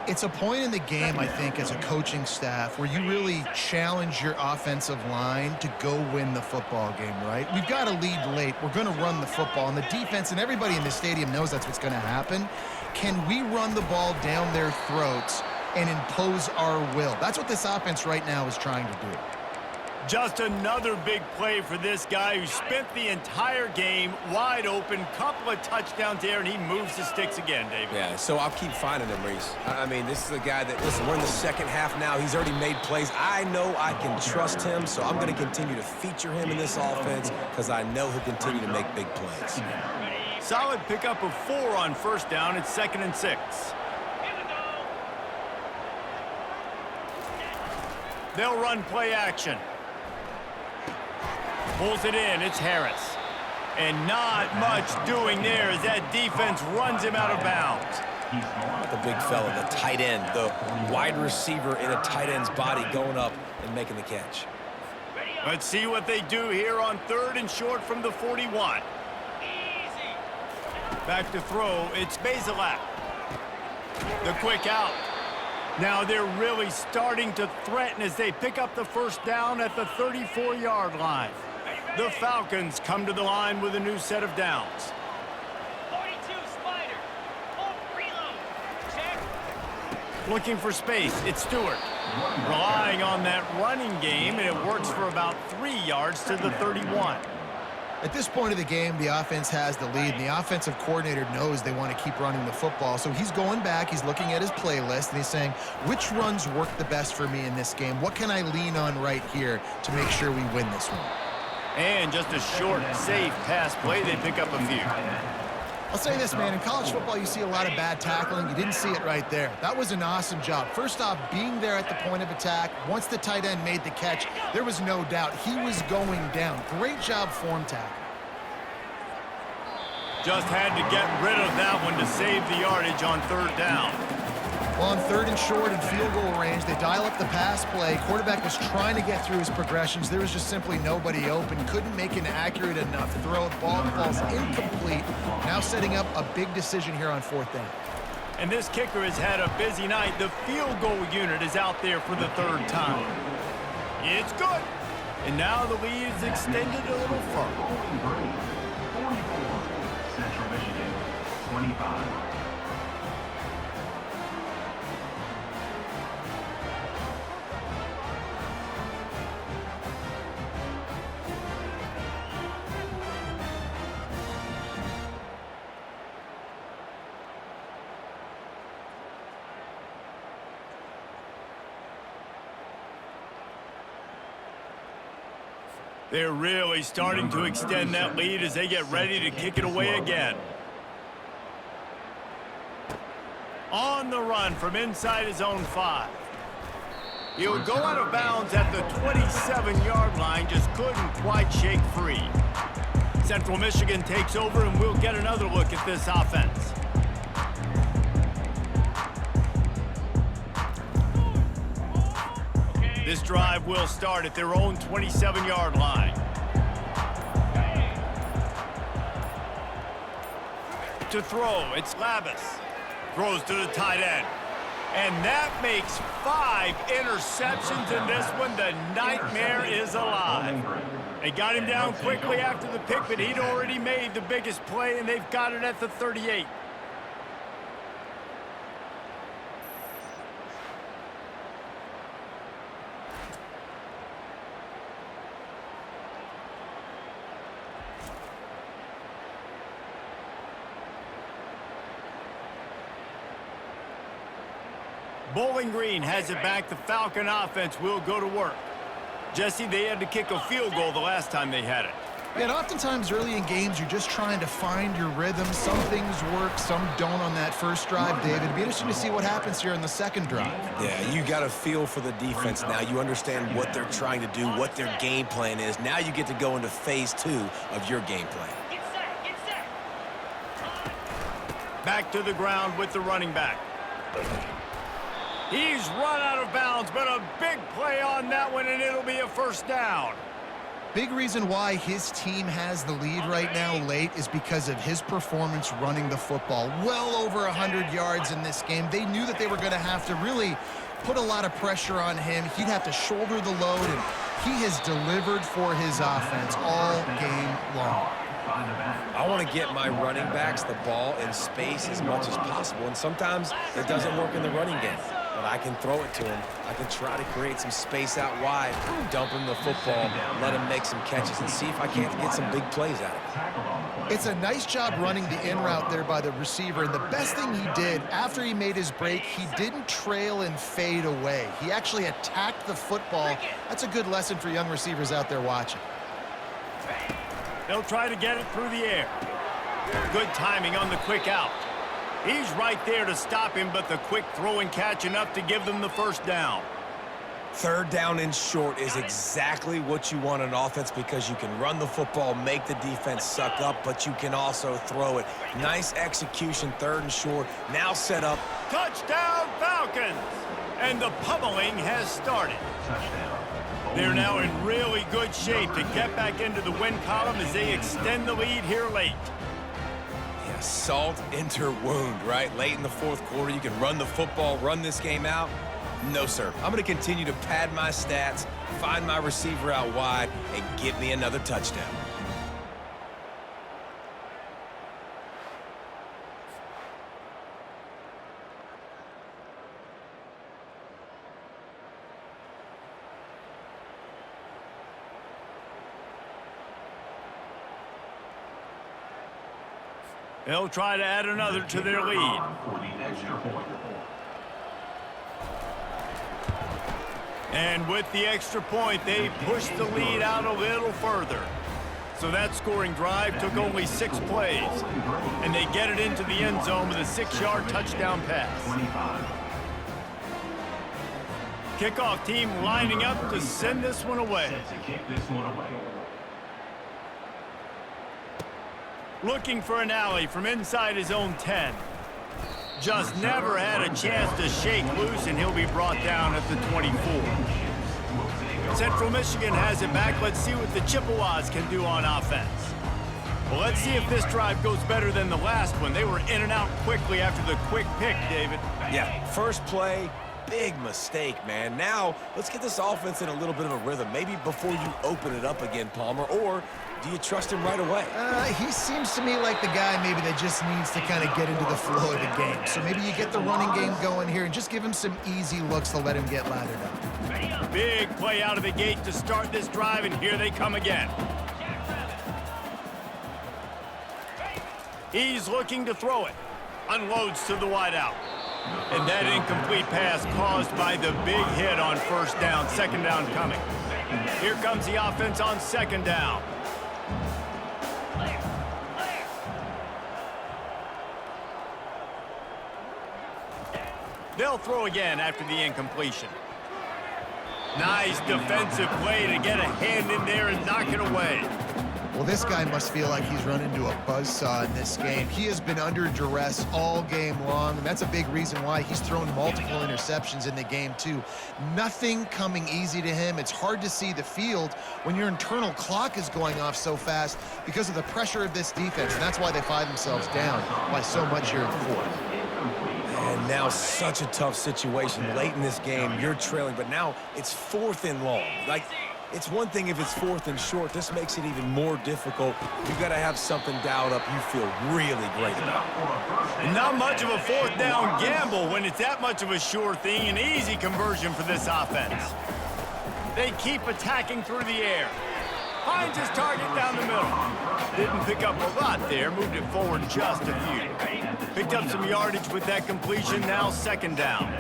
It's a point in the game, I think, as a coaching staff where you really challenge your offensive line to go win the football game, right? We've got to lead late. We're going to run the football. And the defense and everybody in the stadium knows that's what's going to happen. Can we run the ball down their throats and impose our will? That's what this offense right now is trying to do. Just another big play for this guy who spent the entire game wide open, couple of touchdowns there, and he moves the sticks again, David. Yeah, so I'll keep finding him, Reese. I mean, this is a guy that, listen, we're in the second half now. He's already made plays. I know I can trust him, so I'm going to continue to feature him in this offense because I know he'll continue to make big plays. Solid pickup of 4 on first down. It's 2nd and 6. They'll run play action. Pulls it in. It's Harris. And not much doing there as that defense runs him out of bounds. The big fella, the tight end, the wide receiver in a tight end's body going up and making the catch. Let's see what they do here on 3rd and short from the 41. Back to throw. It's Bazelak. The quick out. Now they're really starting to threaten as they pick up the first down at the 34-yard line. The Falcons come to the line with a new set of downs. 42 Spider. Reload. Check. Looking for space, it's Stewart. Relying on that running game, and it works for about 3 yards to the 31. At this point of the game, the offense has the lead, and the offensive coordinator knows they want to keep running the football. So he's going back, he's looking at his playlist, and he's saying, which runs work the best for me in this game? What can I lean on right here to make sure we win this one? And just a short, safe pass play, they pick up a few. I'll say this, man, in college football, you see a lot of bad tackling. You didn't see it right there. That was an awesome job. First off, being there at the point of attack. Once the tight end made the catch, there was no doubt he was going down. Great job form tackle. Just had to get rid of that one to save the yardage on 3rd down. Well, on 3rd and short and field goal range, they dial up the pass play. Quarterback was trying to get through his progressions. There was just simply nobody open. Couldn't make an accurate enough throw. The ball falls incomplete. Now setting up a big decision here on 4th down. And this kicker has had a busy night. The field goal unit is out there for the 3rd time. It's good. And now the lead is extended a little further. 44, Central Michigan, 25. They're really starting to extend that lead as they get ready to kick it away again. On the run from inside his own 5. He'll go out of bounds at the 27-yard line, just couldn't quite shake free. Central Michigan takes over, and we'll get another look at this offense. This drive will start at their own 27-yard line. To throw, it's Labus. Throws to the tight end. And that makes 5 interceptions in this one. The nightmare is alive. They got him down quickly after the pick, but he'd already made the biggest play, and they've got it at the 38. Bowling Green has it back. The Falcon offense will go to work. Jesse, they had to kick a field goal the last time they had it. Yeah, and oftentimes early in games, you're just trying to find your rhythm. Some things work, some don't on that first drive, David. It'd be interesting to see what happens here in the second drive. Yeah, you got a feel for the defense now. You understand what they're trying to do, what their game plan is. Now you get to go into phase 2 of your game plan. Get set. Get set. Back to the ground with the running back. He's run out of bounds, but a big play on that one, and it'll be a first down. Big reason why his team has the lead right now late is because of his performance running the football. Well over 100 yards in this game. They knew that they were going to have to really put a lot of pressure on him. He'd have to shoulder the load, and he has delivered for his offense all game long. I want to get my running backs the ball in space as much as possible, and sometimes it doesn't work in the running game. But I can throw it to him. I can try to create some space out wide, dump him the football, let him make some catches, and see if I can't get some big plays out of him. It's a nice job running the in route there by the receiver, and the best thing he did after he made his break, he didn't trail and fade away. He actually attacked the football. That's a good lesson for young receivers out there watching. They'll try to get it through the air. Good timing on the quick out. He's right there to stop him, but the quick throw and catch enough to give them the first down. Third down and short is exactly what you want on offense because you can run the football, make the defense suck up, but you can also throw it. Nice execution, third and short. Now set up. Touchdown, Falcons! And the pummeling has started. They're now in really good shape to get back into the win column as they extend the lead here late. Yeah, salt into wound, right? Late in the fourth quarter, you can run the football, run this game out. No, sir. I'm going to continue to pad my stats, find my receiver out wide, and get me another touchdown. They'll try to add another to their lead. And with the extra point, they pushed the lead out a little further. So that scoring drive took only 6 plays. And they get it into the end zone with a 6-yard touchdown pass. Kickoff team lining up to send this one away. Looking for an alley from inside his own 10. Just never had a chance to shake loose, and he'll be brought down at the 24. Central Michigan has it back. Let's see what the Chippewas can do on offense. Well, let's see if this drive goes better than the last one. They were in and out quickly after the quick pick, David. Yeah, first play, big mistake, man. Now, let's get this offense in a little bit of a rhythm. Maybe before you open it up again, Palmer, or do you trust him right away? He seems to me like the guy maybe that just needs to kind of get into the flow of the game. So maybe you get the running game going here and just give him some easy looks to let him get lathered up. Big play out of the gate to start this drive, and here they come again. He's looking to throw it. Unloads to the wideout. And that incomplete pass caused by the big hit on first down. Second down coming. Here comes the offense on second down. They'll throw again after the incompletion. Nice defensive play to get a hand in there and knock it away. Well, this guy must feel like he's run into a buzzsaw in this game. He has been under duress all game long, and that's a big reason why he's thrown multiple interceptions in the game, too. Nothing coming easy to him. It's hard to see the field when your internal clock is going off so fast because of the pressure of this defense, and that's why they find themselves down by so much here in the fourth. And now such a tough situation. Late in this game, you're trailing, but now it's 4th and long. Like, it's one thing if it's 4th and short. This makes it even more difficult. You've got to have something dialed up you feel really great about. Not much of a fourth down gamble when it's that much of a sure thing. An easy conversion for this offense. They keep attacking through the air. Finds his target down the middle. Didn't pick up a lot there. Moved it forward just a few. Picked up some yardage with that completion. Now second down.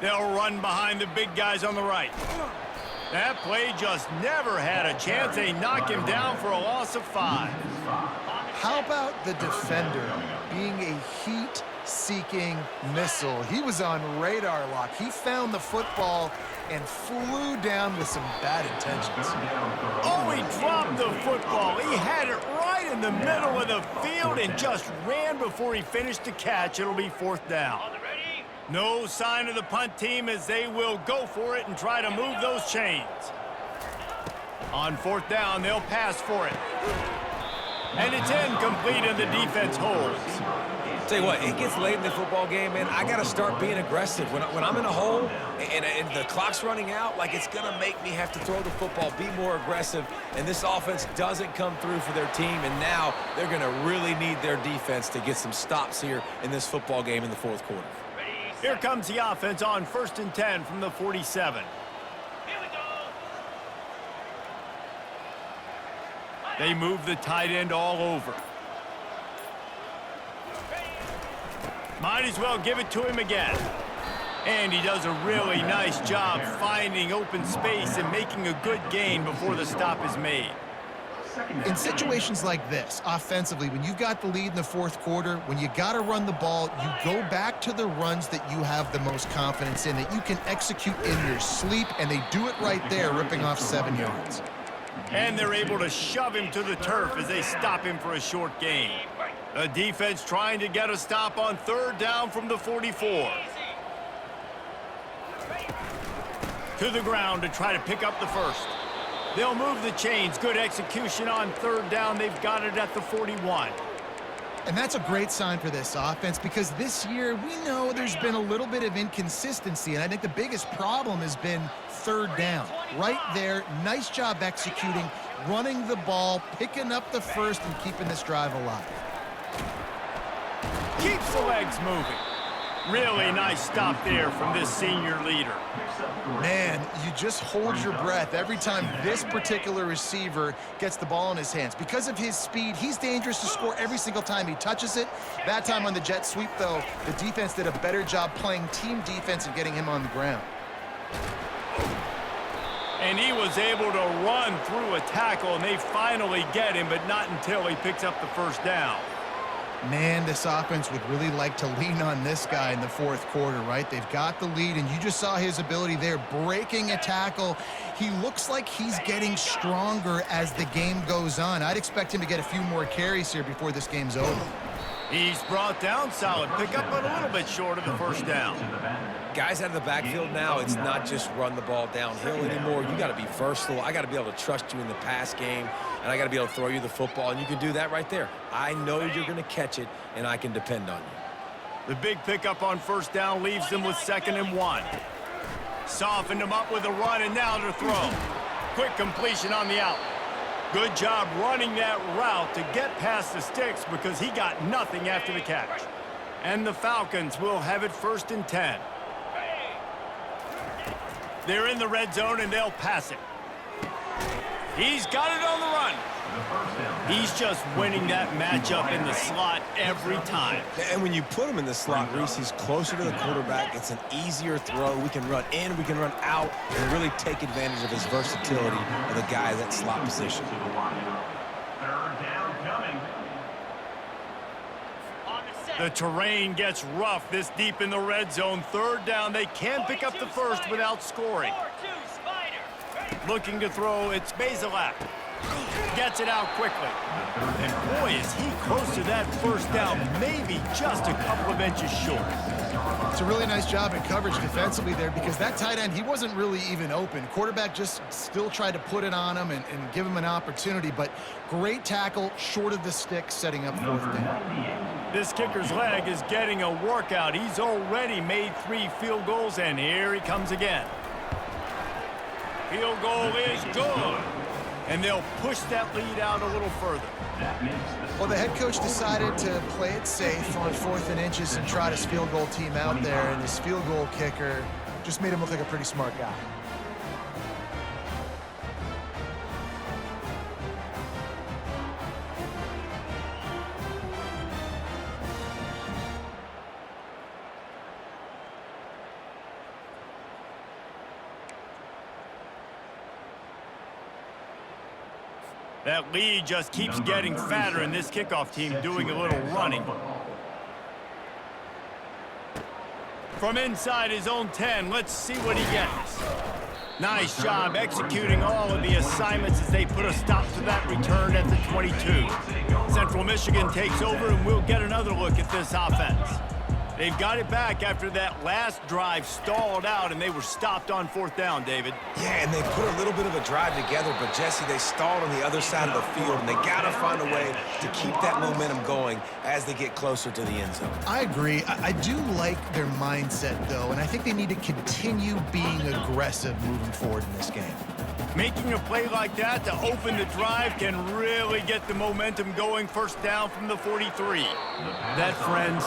They'll run behind the big guys on the right. That play just never had a chance. They knock him down for a loss of 5. How about the defender being a heat-seeking missile? He was on radar lock. He found the football and flew down with some bad intentions. Oh, he dropped the football. He had it right in the middle of the field and just ran before he finished the catch. It'll be 4th down. On the ready. No sign of the punt team as they will go for it and try to move those chains. On 4th down, they'll pass for it. And it's incomplete and the defense holds. Tell you what, it gets late in the football game, man. I got to start being aggressive. When I'm in a hole and the clock's running out, like, it's going to make me have to throw the football, be more aggressive. And this offense doesn't come through for their team, and now they're going to really need their defense to get some stops here in this football game in the 4th quarter. Ready, Here set. comes the offense on 1st and 10 from the 47. Here we go. They move the tight end all over. Might as well give it to him again. And he does a really nice job finding open space and making a good gain before the stop is made. In situations like this, offensively, when you've got the lead in the 4th quarter, when you got to run the ball, you go back to the runs that you have the most confidence in, that you can execute in your sleep, and they do it right there, ripping off 7 yards. And they're able to shove him to the turf as they stop him for a short gain. The defense trying to get a stop on 3rd down from the 44. To the ground to try to pick up the first. They'll move the chains. Good execution on 3rd down. They've got it at the 41. And that's a great sign for this offense, because this year we know there's been a little bit of inconsistency, and I think the biggest problem has been 3rd down. Right there, nice job executing, running the ball, picking up the first, and keeping this drive alive. Keeps the legs moving. Really nice stop there from this senior leader. Man, you just hold your breath every time this particular receiver gets the ball in his hands. Because of his speed, he's dangerous to score every single time he touches it. That time on the jet sweep, though, the defense did a better job playing team defense and getting him on the ground. And he was able to run through a tackle, and they finally get him, but not until he picks up the 1st down. Man, this offense would really like to lean on this guy in the 4th quarter, right? They've got the lead, and you just saw his ability there, breaking a tackle. He looks like he's getting stronger as the game goes on. I'd expect him to get a few more carries here before this game's over. He's brought down, solid pickup, but a little bit short of the 1st down. Guys out of the backfield now, it's not just run the ball downhill anymore. You got to be versatile. I got to be able to trust you in the pass game, and I got to be able to throw you the football, and you can do that right there. I know you're going to catch it, and I can depend on you. The big pickup on 1st down leaves them with 2nd and 1. Softened him up with a run, and now to throw. Quick completion on the out. Good job running that route to get past the sticks because he got nothing after the catch. And the Falcons will have it 1st and 10. They're in the red zone, and they'll pass it. He's got it on the run. He's just winning that matchup in the slot every time. And when you put him in the slot, Reese, he's closer to the quarterback. It's an easier throw. We can run in, we can run out, and really take advantage of his versatility of the guy in that slot position. 3rd down coming. On the set. The terrain gets rough this deep in the red zone. 3rd down, they can pick up the first without scoring. 4-2 Spider. Ready. Looking to throw, it's Bazelak. Gets it out quickly. And boy, is he close to that 1st down, maybe just a couple of inches short. It's a really nice job in coverage defensively there, because that tight end, he wasn't really even open. Quarterback just still tried to put it on him and give him an opportunity, but great tackle short of the stick, setting up 4th down. This kicker's leg is getting a workout. He's already made 3 field goals, and here he comes again. Field goal is good. And they'll push that lead out a little further. Well, the head coach decided to play it safe on 4th and inches and trot his field goal team out there, and his field goal kicker just made him look like a pretty smart guy. That lead just keeps getting fatter, and this kickoff team doing a little running. From inside his own 10, let's see what he gets. Nice job executing all of the assignments as they put a stop to that return at the 22. Central Michigan takes over, and we'll get another look at this offense. They've got it back after that last drive stalled out, and they were stopped on 4th down, David. Yeah, and they put a little bit of a drive together, but Jesse, they stalled on the other side of the field, and they got to find a way to keep that momentum going as they get closer to the end zone. I agree. I do like their mindset, though, and I think they need to continue being aggressive moving forward in this game. Making a play like that to open the drive can really get the momentum going. 1st down from the 43. That, friends,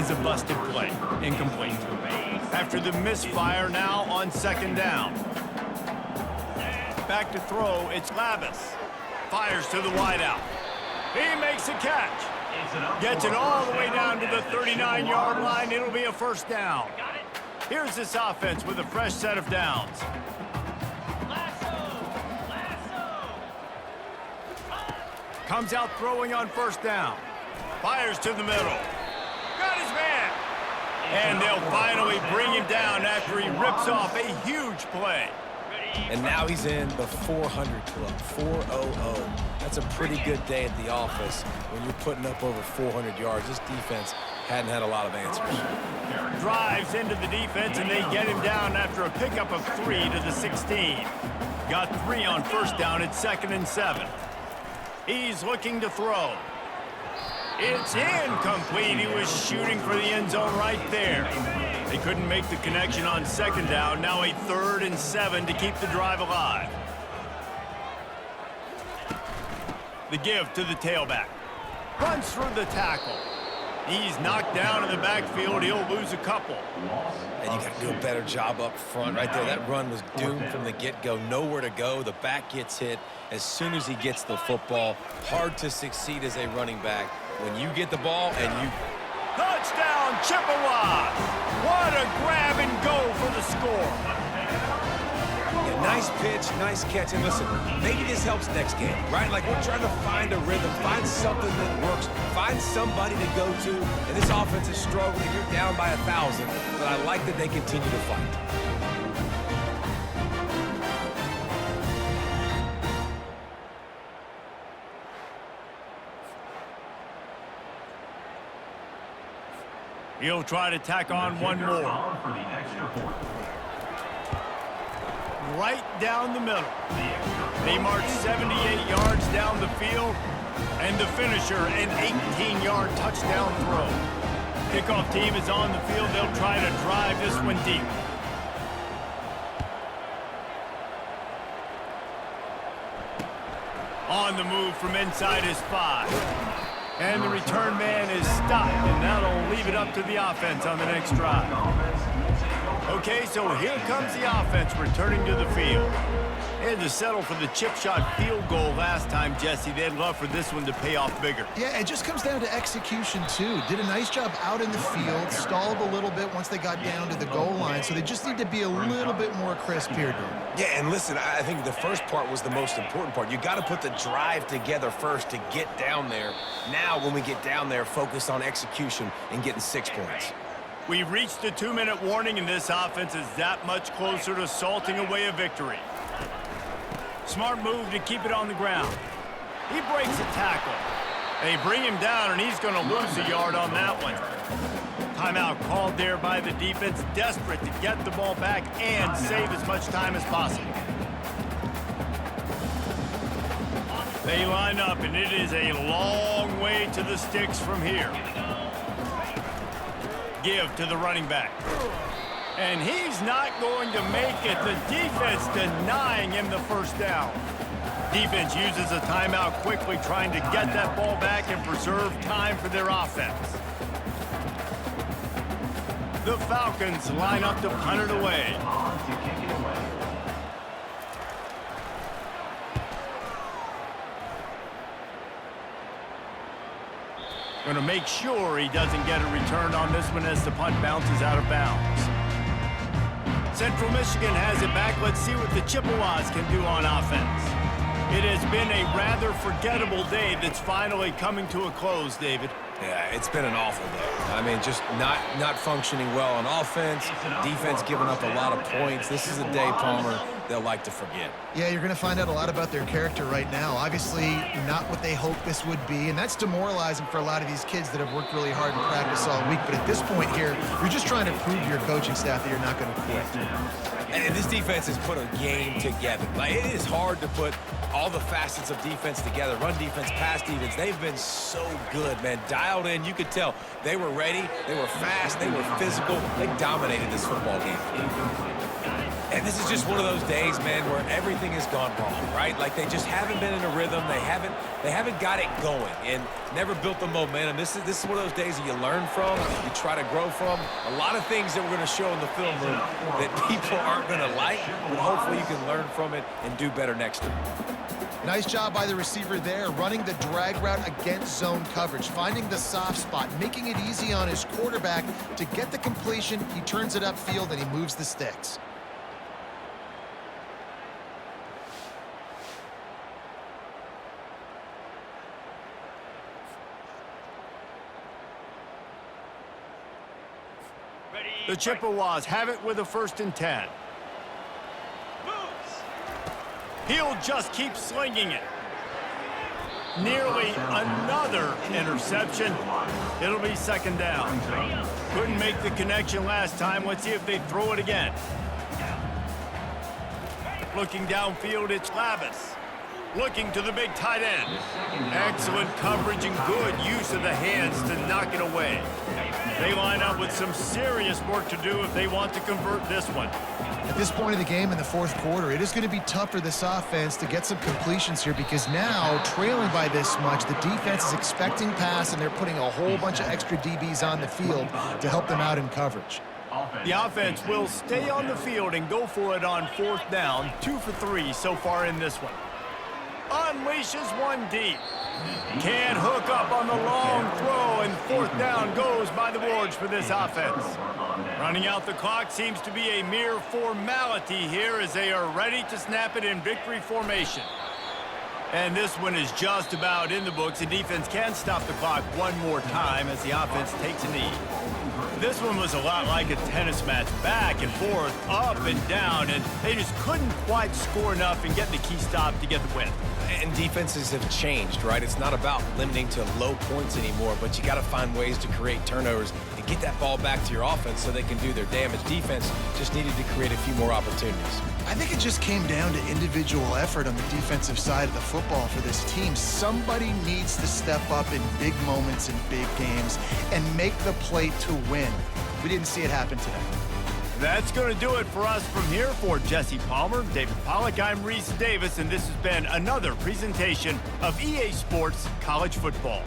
is a busted play. Incomplete. After the misfire, now on 2nd down. Back to throw, it's Lavis. Fires to the wideout. He makes a catch. Gets it all the way down to the 39-yard line. It'll be a 1st down. Here's this offense with a fresh set of downs. Comes out throwing on 1st down. Fires to the middle. Got his man. And they'll finally bring him down after he rips off a huge play. And now he's in the 400 club, 400. That's a pretty good day at the office when you're putting up over 400 yards. This defense hadn't had a lot of answers. Drives into the defense, and they get him down after a pickup of 3 to the 16. Got 3 on 1st down. It's 2nd and 7. He's looking to throw. It's incomplete. He was shooting for the end zone right there. They couldn't make the connection on 2nd down. Now a 3rd and 7 to keep the drive alive. The give to the tailback. Runs through the tackle. He's knocked down in the backfield. He'll lose a couple. And you got to do a better job up front right there. That run was doomed from the get-go. Nowhere to go. The back gets hit as soon as he gets the football. Hard to succeed as a running back when you get the ball and you... Touchdown, Chippewa! What a grab and go for the score. Yeah, nice pitch, nice catch. And listen, maybe this helps next game, right? Like we're trying to find a rhythm, find something that works, find somebody to go to. And this offense is struggling. You're down by 1,000, but I like that they continue to fight. He'll try to tack on one more. Right down the middle. They march 78 yards down the field, and the finisher, an 18-yard touchdown throw. Kickoff team is on the field. They'll try to drive this one deep. On the move from inside his 5. And the return man is stopped, and that'll leave it up to the offense on the next drive. Okay, so here comes the offense returning to the field. They had to settle for the chip shot field goal last time, Jesse. They'd love for this one to pay off bigger. Yeah, it just comes down to execution, too. Did a nice job out in the field, stalled a little bit once they got down to the goal line, so they just need to be a little bit more crisp here, dude. Yeah, and listen, I think the first part was the most important part. You got to put the drive together first to get down there. Now, when we get down there, focus on execution and getting 6 points. We've reached the 2-minute warning, and this offense is that much closer to salting away a victory. Smart move to keep it on the ground. He breaks a tackle. They bring him down, and he's going to lose a yard on that one. Timeout called there by the defense, desperate to get the ball back and save as much time as possible. They line up, and it is a long way to the sticks from here. Give to the running back. And he's not going to make it. The defense denying him the 1st down. Defense uses a timeout quickly, trying to get that ball back and preserve time for their offense. The Falcons line up to punt it away. Going to make sure he doesn't get a return on this one as the punt bounces out of bounds. Central Michigan has it back. Let's see what the Chippewas can do on offense. It has been a rather forgettable day that's finally coming to a close, David. Yeah, it's been an awful day. I mean, just not functioning well on offense. Defense giving up a lot of points. This is a day, Palmer, they'll like to forget. Yeah, you're going to find out a lot about their character right now. Obviously, not what they hoped this would be, and that's demoralizing for a lot of these kids that have worked really hard in practice all week. But at this point here, you're just trying to prove to your coaching staff that you're not going to quit. And this defense has put a game together. Like, it is hard to put all the facets of defense together. Run defense, pass defense. They've been so good, man. Dialed in. You could tell they were ready. They were fast. They were physical. They dominated this football game. And this is just one of those days, man, where everything has gone wrong, right? Like, they just haven't been in a rhythm. They haven't got it going and never built the momentum. This is one of those days that you learn from, you try to grow from. A lot of things that we're going to show in the film room that people aren't going to like, but hopefully you can learn from it and do better next time. Nice job by the receiver there, running the drag route against zone coverage, finding the soft spot, making it easy on his quarterback to get the completion. He turns it upfield and he moves the sticks. The Chippewas have it with a 1st and 10. He'll just keep slinging it. Nearly another interception. It'll be 2nd down. Couldn't make the connection last time. Let's see if they throw it again. Looking downfield, it's Lavis. Looking to the big tight end. Excellent coverage and good use of the hands to knock it away. They line up with some serious work to do if they want to convert this one. At this point of the game in the 4th quarter, it is going to be tough for this offense to get some completions here because now, trailing by this much, the defense is expecting pass and they're putting a whole bunch of extra DBs on the field to help them out in coverage. The offense will stay on the field and go for it on 4th down. 2 for 3 so far in this one. Unleashes one deep. Can't hook up on the long throw, and 4th down goes by the boards for this offense. Running out the clock seems to be a mere formality here as they are ready to snap it in victory formation. And this one is just about in the books. The defense can stop the clock one more time as the offense takes a knee. This one was a lot like a tennis match, back and forth, up and down, and they just couldn't quite score enough and get the key stop to get the win. And defenses have changed, right? It's not about limiting to low points anymore, but you got to find ways to create turnovers and get that ball back to your offense so they can do their damage. Defense just needed to create a few more opportunities. I think it just came down to individual effort on the defensive side of the football for this team. Somebody needs to step up in big moments in big games and make the play to win. We didn't see it happen today. That's going to do it for us from here. For Jesse Palmer, David Pollack, I'm Reese Davis, and this has been another presentation of EA Sports College Football.